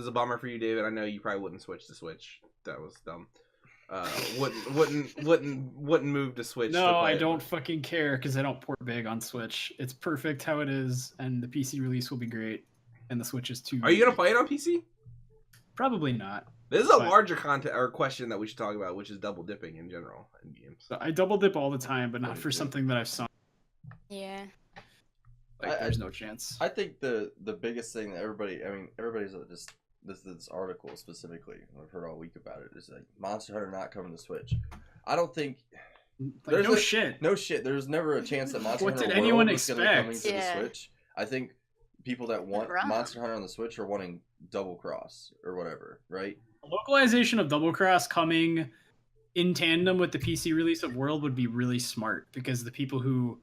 is a bummer for you, David. I know you probably wouldn't switch to Switch. That was dumb. Wouldn't move to Switch. to No, play I it. don't fucking care because I don't port big on Switch. It's perfect how it is, and the PC release will be great. And the Switch is too. Are you gonna play it on PC? Probably not. This is a But- larger content or question that we should talk about, which is double dipping in general in games. So I double dip all the time, but not for something that I've sung. Yeah. Like, there's no chance. I think the biggest thing that everybody's just this article specifically. I've heard all week about it. Is like Monster Hunter not coming to Switch. I don't think. Like, there's no a- shit. No shit. There's never a chance that Monster What Hunter did World anyone is going to be coming expect? to Yeah. the Switch. I think people that want Right. Monster Hunter on the Switch are wanting Double Cross or whatever, right? A localization of Double Cross coming in tandem with the PC release of World would be really smart because the people who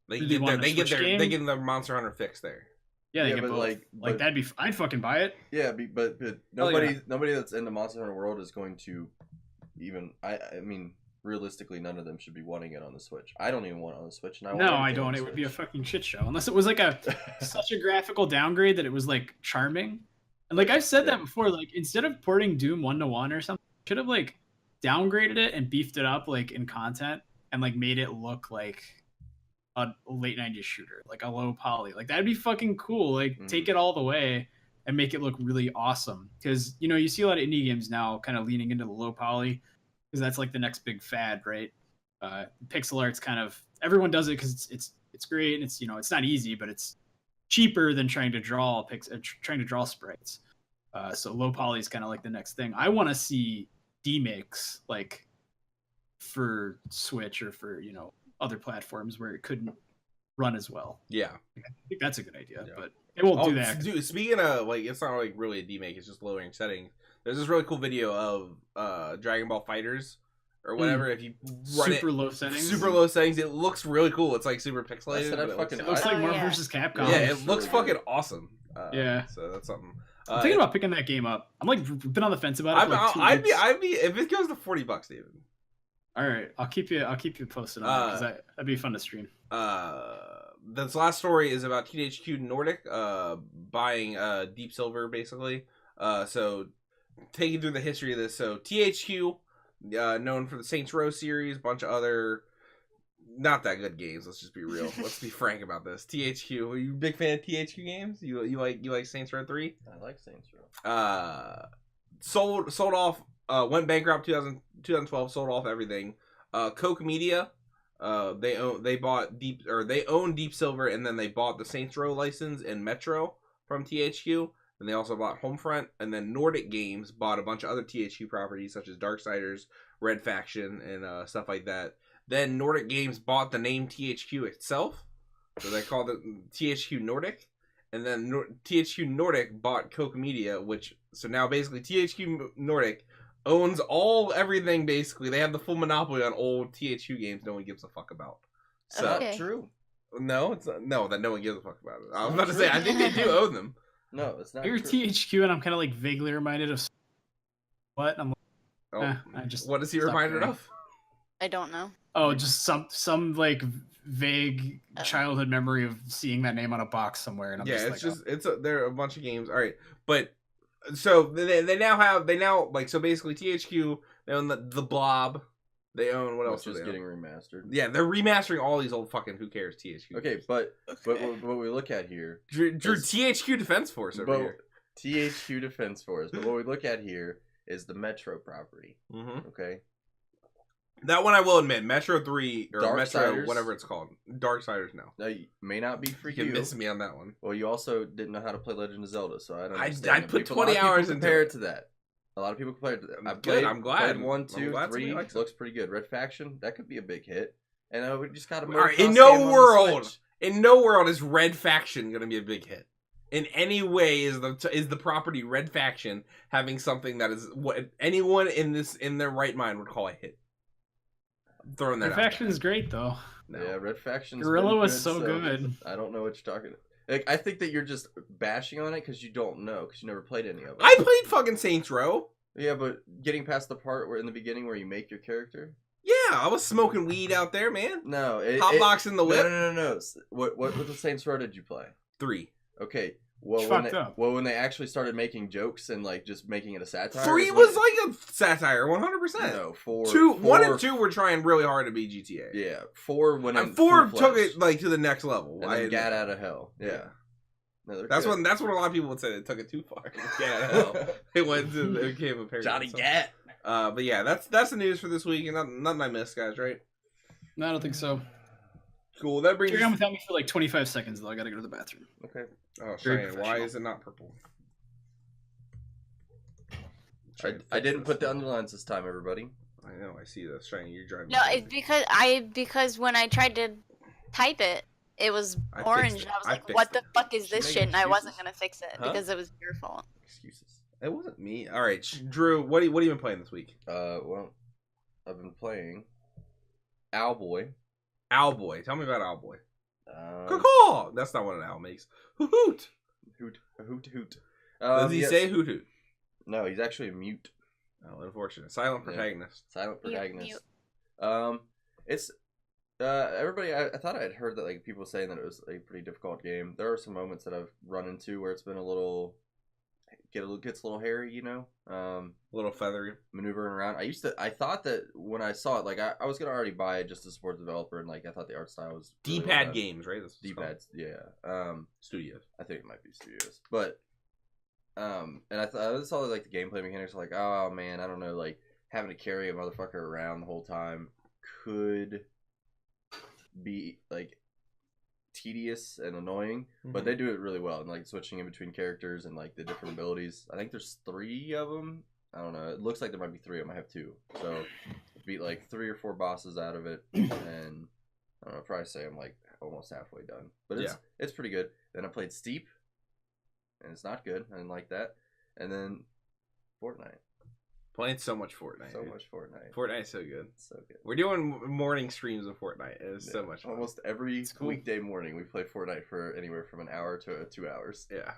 They Really get want their a they get Switch their game? they get their Monster Hunter fix there. they Yeah, get but, both. like- Like but- that'd be I'd fucking buy it. Yeah, but Hell yeah. nobody that's into Monster Hunter World is going to even. I mean, realistically, none of them should be wanting it on the Switch. I don't even want it on the Switch, and I want No, I everything on don't. the It would be a Switch. fucking shit show unless it was like such a graphical downgrade that it was like charming. And like I've said that before, like instead of porting Doom 1-to-1 or something, should have like downgraded it and beefed it up like in content and like made it look like a late 90s shooter, like a low poly. Like that'd be fucking cool. Like take it all the way and make it look really awesome. Because you see a lot of indie games now kind of leaning into the low poly because that's like the next big fad, right? Pixel art's kind of everyone does it because it's great and it's it's not easy, but it's cheaper than trying to draw sprites. So low poly is kind of like the next thing. I want to see demix like for Switch or for other platforms where it couldn't run as well. Yeah. I think that's a good idea, Yeah. but it won't do that. Dude, speaking of like, it's not like really a demake; it's just lowering settings. There's this really cool video of Dragon Ball Fighters or whatever. If you run Super low settings. super low settings, it looks really cool. It's like super pixelated. said I but it fucking- It looks I- like Oh, Marvel yeah. vs. Capcom. yeah, it's it looks really fucking awesome. Yeah. So that's something. I'm thinking about picking that game up. I'm like been on the fence about it. For like 2 I'd weeks. be if it goes to $40, David. All right, I'll keep you posted on that because that'd be fun to stream. This last story is about THQ Nordic buying Deep Silver, basically. So taking through the history of this, so THQ, known for the Saints Row series, bunch of other not that good games. Let's just be real. Let's be frank about this. THQ, are you a big fan of THQ games? You like Saints Row 3? I like Saints Row. Sold off. Went bankrupt 2012. Sold off everything. Koch Media. They own Deep Silver, and then they bought the Saints Row license and Metro from THQ. And they also bought Homefront, and then Nordic Games bought a bunch of other THQ properties such as Darksiders, Red Faction, and stuff like that. Then Nordic Games bought the name THQ itself, so they called it THQ Nordic. And then THQ Nordic bought Koch Media, so now basically THQ Nordic owns everything. Basically, they have the full monopoly on old THQ games no one gives a fuck about. So Okay. True. no, it's not, no that no one gives a fuck about it. I was about to say I think they do own them. No, it's not You're true. THQ, and I'm kind of like vaguely reminded of what I'm. Oh, I just what is he stopped reminded caring. of? I don't know. Oh, just some like vague Oh. childhood memory of seeing that name on a box somewhere, and I'm Yeah, just there are a bunch of games. All right, but so they now like so basically THQ, they own the Blob, they own what else? Which is do they getting own? remastered. Yeah, they're remastering all these old fucking who cares THQ. Okay, but what we look at here, Drew is- THQ Defense Force over here. THQ Defense Force. But what we look at here is the Metro property. Mm-hmm. Okay. That one I will admit, Metro 3 or Metro Darksiders. whatever it's called, Darksiders now. Now, you may not be for You you. can miss me on that one. Well, you also didn't know how to play Legend of Zelda, so I don't I understand. put People- 20 a lot of people hours into compare it. it to that. A lot of people compare it to that. I'm I've good, played, I'm glad. Played 1, I'm 2, glad 3. somebody likes it. Looks pretty good. Red Faction, that could be a big hit. And we just got a Alright, motocross in no game on the world, Switch. in no world is Red Faction going to be a big hit. In any way is the property Red Faction having something that is what anyone in their right mind would call a hit. I'm throwing that Red out Faction is great though. there. Yeah, Red Faction. Gorilla was so good. I don't know what you're talking about. Like, I think that you're just bashing on it because you don't know, because you never played any of it. I played fucking Saints Row. Yeah, but getting past the part where in the beginning where you make your character. Yeah, I was smoking weed out there, man. No, Hotbox in the whip. No. What the Saints Row did you play? 3. Okay. Well, Fucked up. when they actually started making jokes and like just making it a satire. 3 is was when- like a satire, 100%. no 1 and 2 were trying really hard to be GTA. Yeah, 4 went in 4 full-fledged, took it like to the next level. and then got out of hell. Yeah. No, they're That's good. what a lot of people would say. They took it too far. Yeah, it went to it became a parody. Johnny So, Gat. but yeah, that's the news for this week, and nothing I missed, guys. Right? No, I don't think so. Cool. That brings. Carry on without me for like 25 seconds though. I gotta go to the bathroom. Okay. Oh, Very Cheyenne, why professional. is it not purple? I didn't put the underlines this time, everybody. I know. I see this. Cheyenne, you're driving. No, me it's crazy. because when I tried to type it, it was I fixed orange, it. and I was I like, fixed "What the it. fuck is She this making shit?" And I wasn't excuses? gonna fix it Huh? because it was your fault. Excuses. It wasn't me. All right, Drew. What have you been playing this week? Well, I've been playing Owlboy. Owlboy. Tell me about Owlboy. Um, Caw. That's not what an owl makes. Hoot hoot. Hoot. Does he yes. say hoot hoot? No, he's actually a mute. Oh, unfortunate. Silent Yeah. protagonist. Silent Mute, protagonist. It's everybody. I thought I had heard that like people saying that it was a pretty difficult game. There are some moments that I've run into where it's been gets a little hairy, you know. A little feathery. Maneuvering around. I thought that when I saw it, like I was gonna already buy it just to support the developer, and like I thought the art style was really well D-pad done. games, right? That's what it's called. D-pads, yeah. Studios. I think it might be Studios, but and I saw like the gameplay mechanics. Like, oh man, I don't know, like having to carry a motherfucker around the whole time could be like tedious and annoying, but they do it really well, and like switching in between characters and like the different abilities. I think there's 3 of them. I don't know. It looks like there might be 3 of them. I have 2, so beat like 3 or 4 bosses out of it, and I don't know. Probably say I'm like almost halfway done, but it's pretty good. Then I played Steep, and it's not good. I didn't like that. And then Fortnite. Playing so much Fortnite. So dude. much Fortnite. Fortnite's so good. So good. We're doing morning streams of Fortnite. It's so much fun. Almost every cool. weekday morning we play Fortnite for anywhere from an hour to 2 hours. Yeah.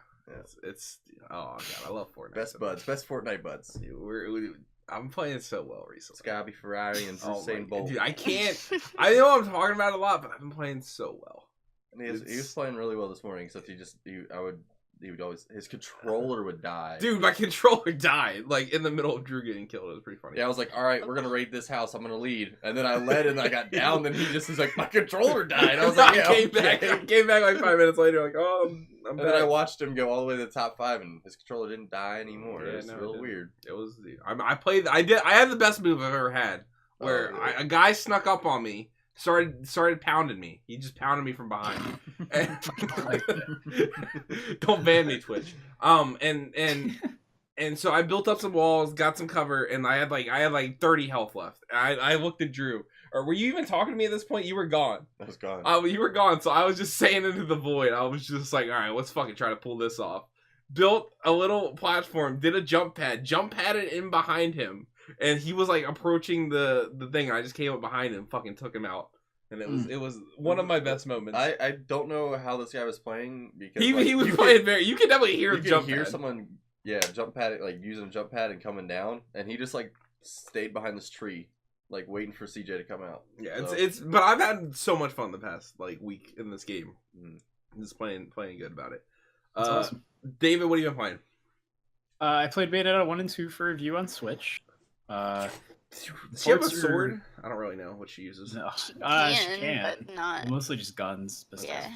It's oh god, I love Fortnite. Best so buds, much. best Fortnite buds. Dude, I'm playing so well recently. Scotty Ferrari and Oh my Usain God. Bolt. Dude, I can't. I know I'm talking about it a lot, but I've been playing so well. And he was playing really well this morning, except he would always, his controller would die. Dude, my controller died like in the middle of Drew getting killed. It was pretty funny. Yeah, I was like, all right, we're gonna raid this house. I'm gonna lead, and then I led, and I got down. Then he's like, my controller died. I was like, yeah, I came back like 5 minutes later, like, oh, I'm And back. then I watched him go all the way to the top 5, and his controller didn't die anymore. Yeah, It was no, it real didn't. weird. It was. I had the best move I've ever had, where Oh, yeah. a guy snuck up on me, started pounding me. He just pounded me from behind. And don't ban me, Twitch. And so I built up some walls, got some cover, and I had like 30 health left. I looked at Drew. Or were you even talking to me at this point? You were gone. I was gone. You were gone, so I was just saying into the void. I was just like, all right, let's fucking try to pull this off. Built a little platform, did a jump padded in behind him, and he was like approaching the thing. And I just came up behind him, fucking took him out, and it was one of my best moments. I don't know how this guy was playing because he was playing very. You can definitely hear you him could jump. hear pad. someone jump pad, like using a jump pad and coming down, and he just like stayed behind this tree like waiting for CJ to come out. Yeah, So, but I've had so much fun the past like week in this game. mm. Just playing good about it. That's awesome. David, what have you been playing? I played Bayonetta 1 and 2 for review on Switch. Does she have a ports are- sword? I don't really know what she uses. No, She she can, can. but not. Mostly just guns. Yeah.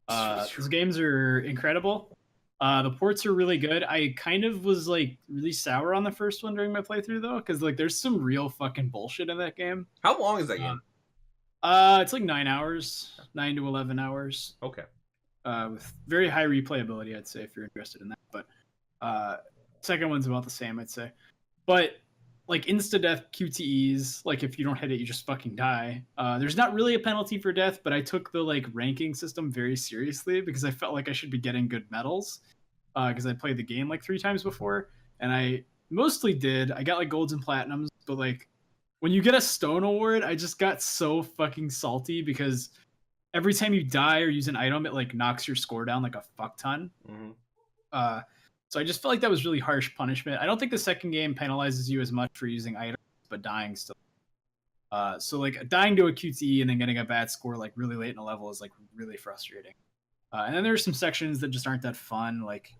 Those games are incredible. The ports are really good. I kind of was like really sour on the first one during my playthrough though, because like there's some real fucking bullshit in that game. How long is that game? It's like 9 hours, 9 to 11 hours. Okay. With very high replayability, I'd say, if you're interested in that. But second one's about the same, I'd say. But like insta-death QTEs, like if you don't hit it, you just fucking die. There's not really a penalty for death, but I took the like ranking system very seriously because I felt like I should be getting good medals because I played the game like 3 times before, and I mostly did. I got like golds and platinums, but like when you get a stone award, I just got so fucking salty because every time you die or use an item, it like knocks your score down like a fuck ton. Mm-hmm. So I just felt like that was really harsh punishment. I don't think the second game penalizes you as much for using items, but dying still. So like dying to a QTE and then getting a bad score like really late in a level is like really frustrating. And then there's some sections that just aren't that fun. Like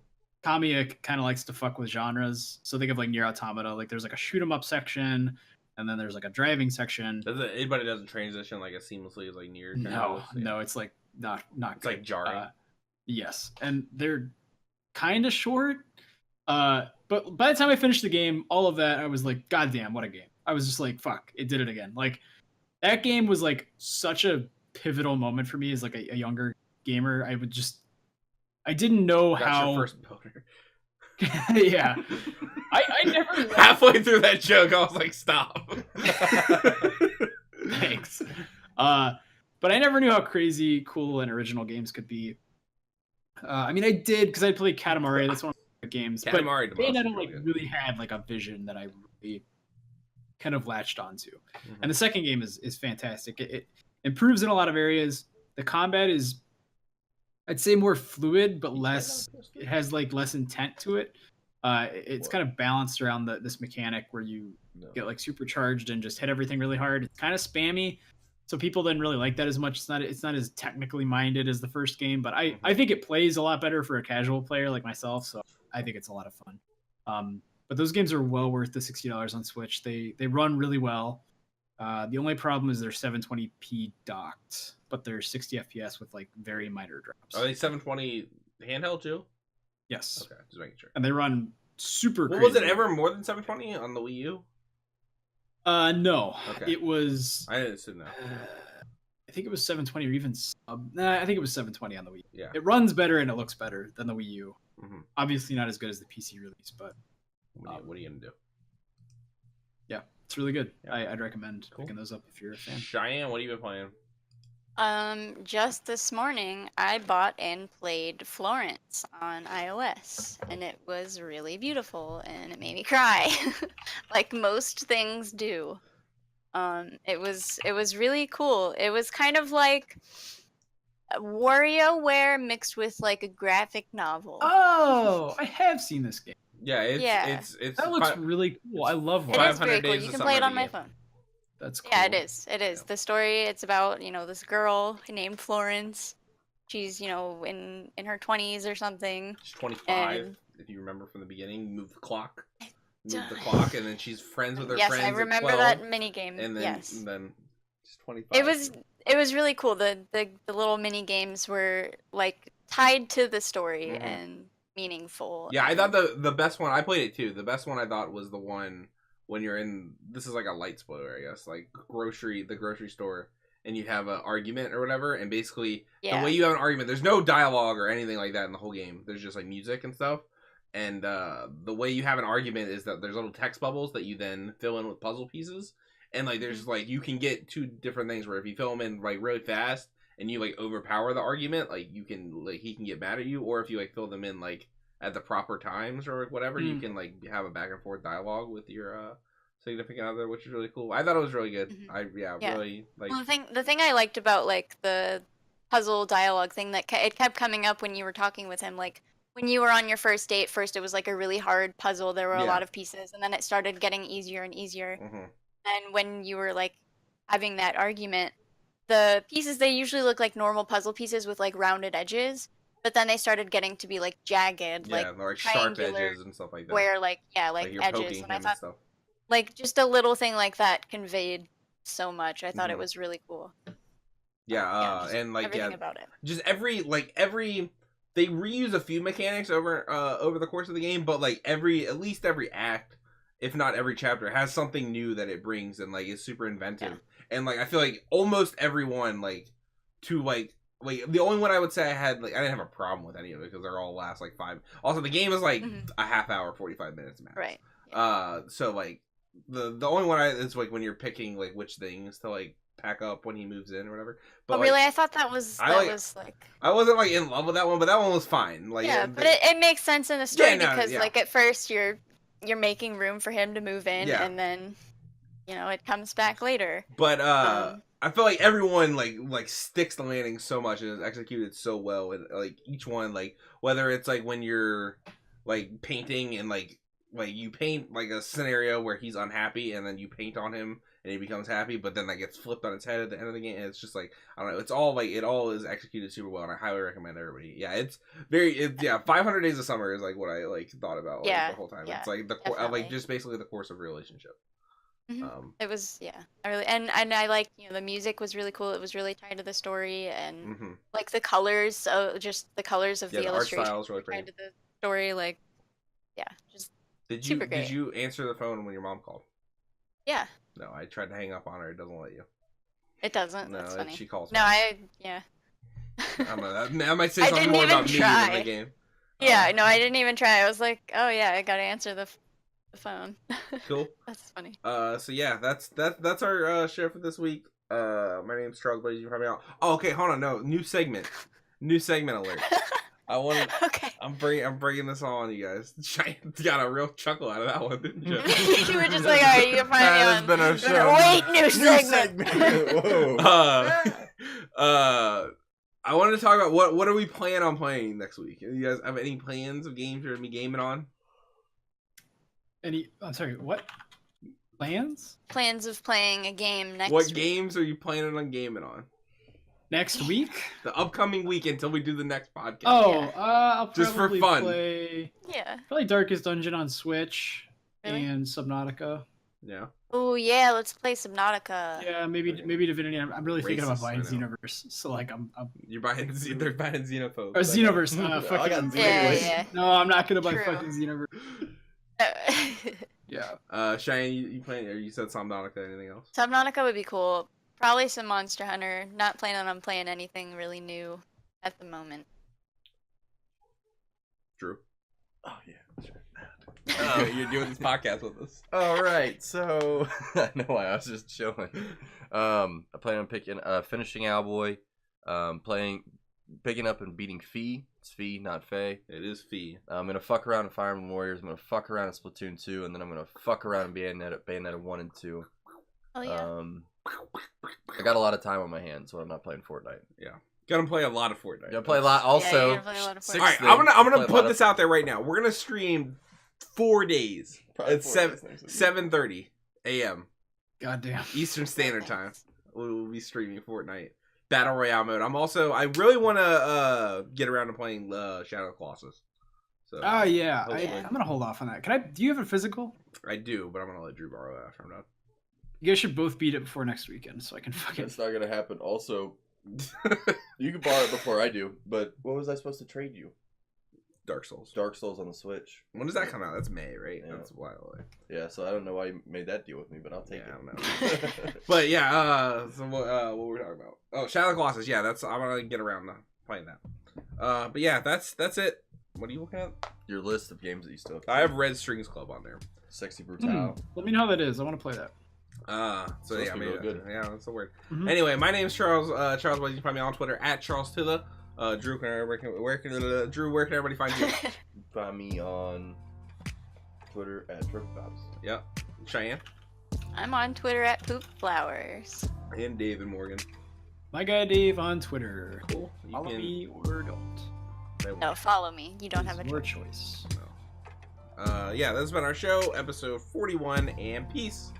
Kamiya kind of likes to fuck with genres, so think of like Nier Automata. Like there's like a shoot 'em up section, and then there's like a driving section. Anybody doesn't transition like as seamlessly as like Nier? No, it's like not It's good. like jarring. Yes, and they're kind of short. But by the time I finished the game, all of that, I was like, God damn, what a game. I was just like, fuck, it did it again. Like that game was like such a pivotal moment for me as like a younger gamer. I didn't know That's how. your first boner. Yeah, I never Halfway through that joke, I was like, stop. Thanks. But I never knew how crazy, cool, and original games could be. I mean, I did because I played Katamari. That's one of my games. Katamari but Damacy Bayonetta is like really good. really had like a vision that I really kind of latched onto. Mhm. And the second game is fantastic. It improves in a lot of areas. The combat is, I'd say, more fluid, but less. It has like less intent to it. It's kind of balanced around this mechanic where you No. get like supercharged and just hit everything really hard. It's kind of spammy, so people didn't really like that as much. It's not as technically minded as the first game, but I think it plays a lot better for a casual player like myself. So I think it's a lot of fun. But those games are well worth the $60 on Switch. They run really well. The only problem is they're 720p docked, but they're 60 FPS with like very minor drops. Are they 720 handheld too? Yes, Okay, just making sure. and they run super. Well, was it crazy. ever more than 720 on the Wii U? No. Okay. It was. I didn't assume that. I think it was 720 or even. I think it was 720 on the Wii. Yeah. It runs better and it looks better than the Wii U. Mhm. Obviously, not as good as the PC release, but What are you gonna do? yeah, it's really good. Yeah. I'd recommend Cool. picking those up if you're a fan. Cheyenne, what have you been playing? Just this morning, I bought and played Florence on iOS, and it was really beautiful, and it made me cry, like most things do. It was really cool. It was kind of like WarioWare mixed with like a graphic novel. Oh, I have seen this game. Yeah, Yeah. it's That looks really cool. I love It it. is very 500 cool. Days You of can Summer play it on my game. phone. That's cool. Yeah, it is. It is. Yeah. The story, it's about, this girl named Florence. She's, in her 20s or something. She's 25, And- if you remember from the beginning. Move the clock. Move don't- the clock, and then she's friends with her Yes, friends I at remember 12, that mini game. And then, Yes. and then she's 25. It was really cool. The little mini games were like tied to the story Mhm. and meaningful. Yeah, I and- thought the best one, I played it too. The best one I thought was the one when you're in, this is like a light spoiler, I guess, like the grocery store, and you have an argument or whatever, and basically Yeah. the way you have an argument, there's no dialogue or anything like that in the whole game. There's just like music and stuff. And the way you have an argument is that there's little text bubbles that you then fill in with puzzle pieces. And like there's like, you can get two different things where if you fill them in like really fast and you like overpower the argument, like you can, like he can get mad at you, or if you like fill them in like at the proper times or whatever, you can like have a back and forth dialogue with your significant other, which is really cool. I thought it was really good. Mhm. Yeah, Yeah. really like. Well, the thing I liked about like the puzzle dialogue thing that it kept coming up when you were talking with him, like when you were on your first date. First, it was like a really hard puzzle. There were a Yeah. lot of pieces, and then it started getting easier and easier. Mhm. And when you were like having that argument, the pieces, they usually look like normal puzzle pieces with like rounded edges, but then they started getting to be like jagged, Yeah, like sharp edges and stuff like that. where like like you're edges. poking And I him and thought stuff. like just a little thing like that conveyed so much. I thought Mhm. it was really cool. Yeah, just and like everything about it. just every they reuse a few mechanics over the course of the game, but like at least every act, if not every chapter, has something new that it brings and like is super inventive. And like I feel like almost everyone like the only one I would say I didn't have a problem with any of it because they're all last like 5. Also, the game is like a half hour, 45 minutes max. Right. So like the only one is like when you're picking like which things to like pack up when he moves in or whatever. But really, I thought that was I wasn't like in love with that one, but that one was fine. Like but it makes sense in the story because yeah. like at first you're making room for him to move in, and then it comes back later. But I feel like everyone like sticks the landing so much and is executed so well, and like each one, like whether it's like when you're like painting and like you paint like a scenario where he's unhappy and then you paint on him and he becomes happy, but then that gets flipped on its head at the end of the game. And it's just like, I don't know, it's all like, it all is executed super well, and I highly recommend everybody. Yeah, it's 500 Days of Summer is like what I like thought about the whole time. It's like like just basically the course of a relationship. It was I really and I like the music was really cool. It was really tied to the story, and like the colors, just the colors of the illustration art style is really pretty. tied to the story. Like just super great. Did you answer the phone when your mom called? Yeah. No, I tried to hang up on her. It doesn't let you. It doesn't. No, That's funny. She calls. No, I might say something more about me than the game. Yeah, no, I didn't even try. I was like, oh yeah, I gotta answer the phone. Cool. That's funny. So yeah, that's our show for this week. My name's Charles, but you can probably out. Oh, okay, hold on. No, new segment alert. I want. Okay. I'm bringing this on, you guys. Cheyenne got a real chuckle out of that one, didn't you? You were just like, all right, you can find me on. Has been our show. Wait, new segment. Whoa. I wanted to talk about what are we planning on playing next week? You guys have any plans of games you're gonna be gaming on? I'm sorry, what? Plans? Plans of playing a game next What week. games are you planning on gaming on? Next week? The upcoming week until we do the next podcast. Oh, Yeah. I'll Just for probably fun. play Yeah. probably Darkest Dungeon on Switch Really? and Subnautica. Yeah. Oh yeah, let's play Subnautica. Yeah, maybe Divinity. I'm really thinking about Racist, buying I know. Xenoverse. So like I'm You're buying they're buying Xenophobes. or Xenoverse. I Fucking got Yeah. No, I'm not gonna buy True. fucking Xenoverse. Yeah. Cheyenne, you playing, or you said Subnautica, anything else? Subnautica would be cool. Probably some Monster Hunter. Not planning on playing anything really new at the moment. Drew. Oh yeah, sure. You're doing this podcast with us. All right, so I know why I was just chilling. I plan on finishing Owlboy, picking up and beating Fee. It's Fee, not Faye. It is Fee. I'm gonna fuck around in Fire Emblem Warriors. I'm gonna fuck around in Splatoon 2, and then I'm gonna fuck around in Bayonetta 1 and 2. Oh yeah. I got a lot of time on my hands when I'm not playing Fortnite. Gonna play a lot of Fortnite. Gonna play a lot. Also, you're gonna play a lot of Fortnite. All right, I'm gonna put this out there right now. We're gonna stream 4 days at 7:30 a.m. Goddamn. Eastern Standard Time. We'll be streaming Fortnite Battle Royale mode. I really want to get around to playing Shadow of the Colossus. So Oh yeah, hopefully. I'm gonna hold off on that. Do you have a physical? I do, but I'm gonna let Drew borrow it after I'm done. You guys should both beat it before next weekend, so I can fucking. It's not gonna happen. Also, you can borrow it before I do. But what was I supposed to trade you? Dark Souls. Dark Souls on the Switch. When does that come out? That's May, right? Yeah. That's a while away. Yeah, so I don't know why you made that deal with me, but I'll take Yeah, I it. don't know. But yeah, so what were we talking about? Oh, Shadow of the Colossus. Yeah, I'm gonna get around to playing that. But yeah, that's it. What are you looking at? Your list of games that you still have. I have Red Strings Club on there. Sexy Brutal. Let me know how that is. I want to play that. So yeah, be maybe real good. Yeah, that's the word. Mhm. Anyway, my name's Charles. Charles Boyd. You can find me on Twitter at Charles Tilla. Drew, where can everybody find you? Find me on Twitter at Triple Pops. Yep. Cheyenne I'm on Twitter at Poop Flowers. and David Morgan. My guy Dave on Twitter. Cool. Follow me or don't. No, follow me. You don't have a It's your choice. Yeah, that's been our show, episode 41, and peace.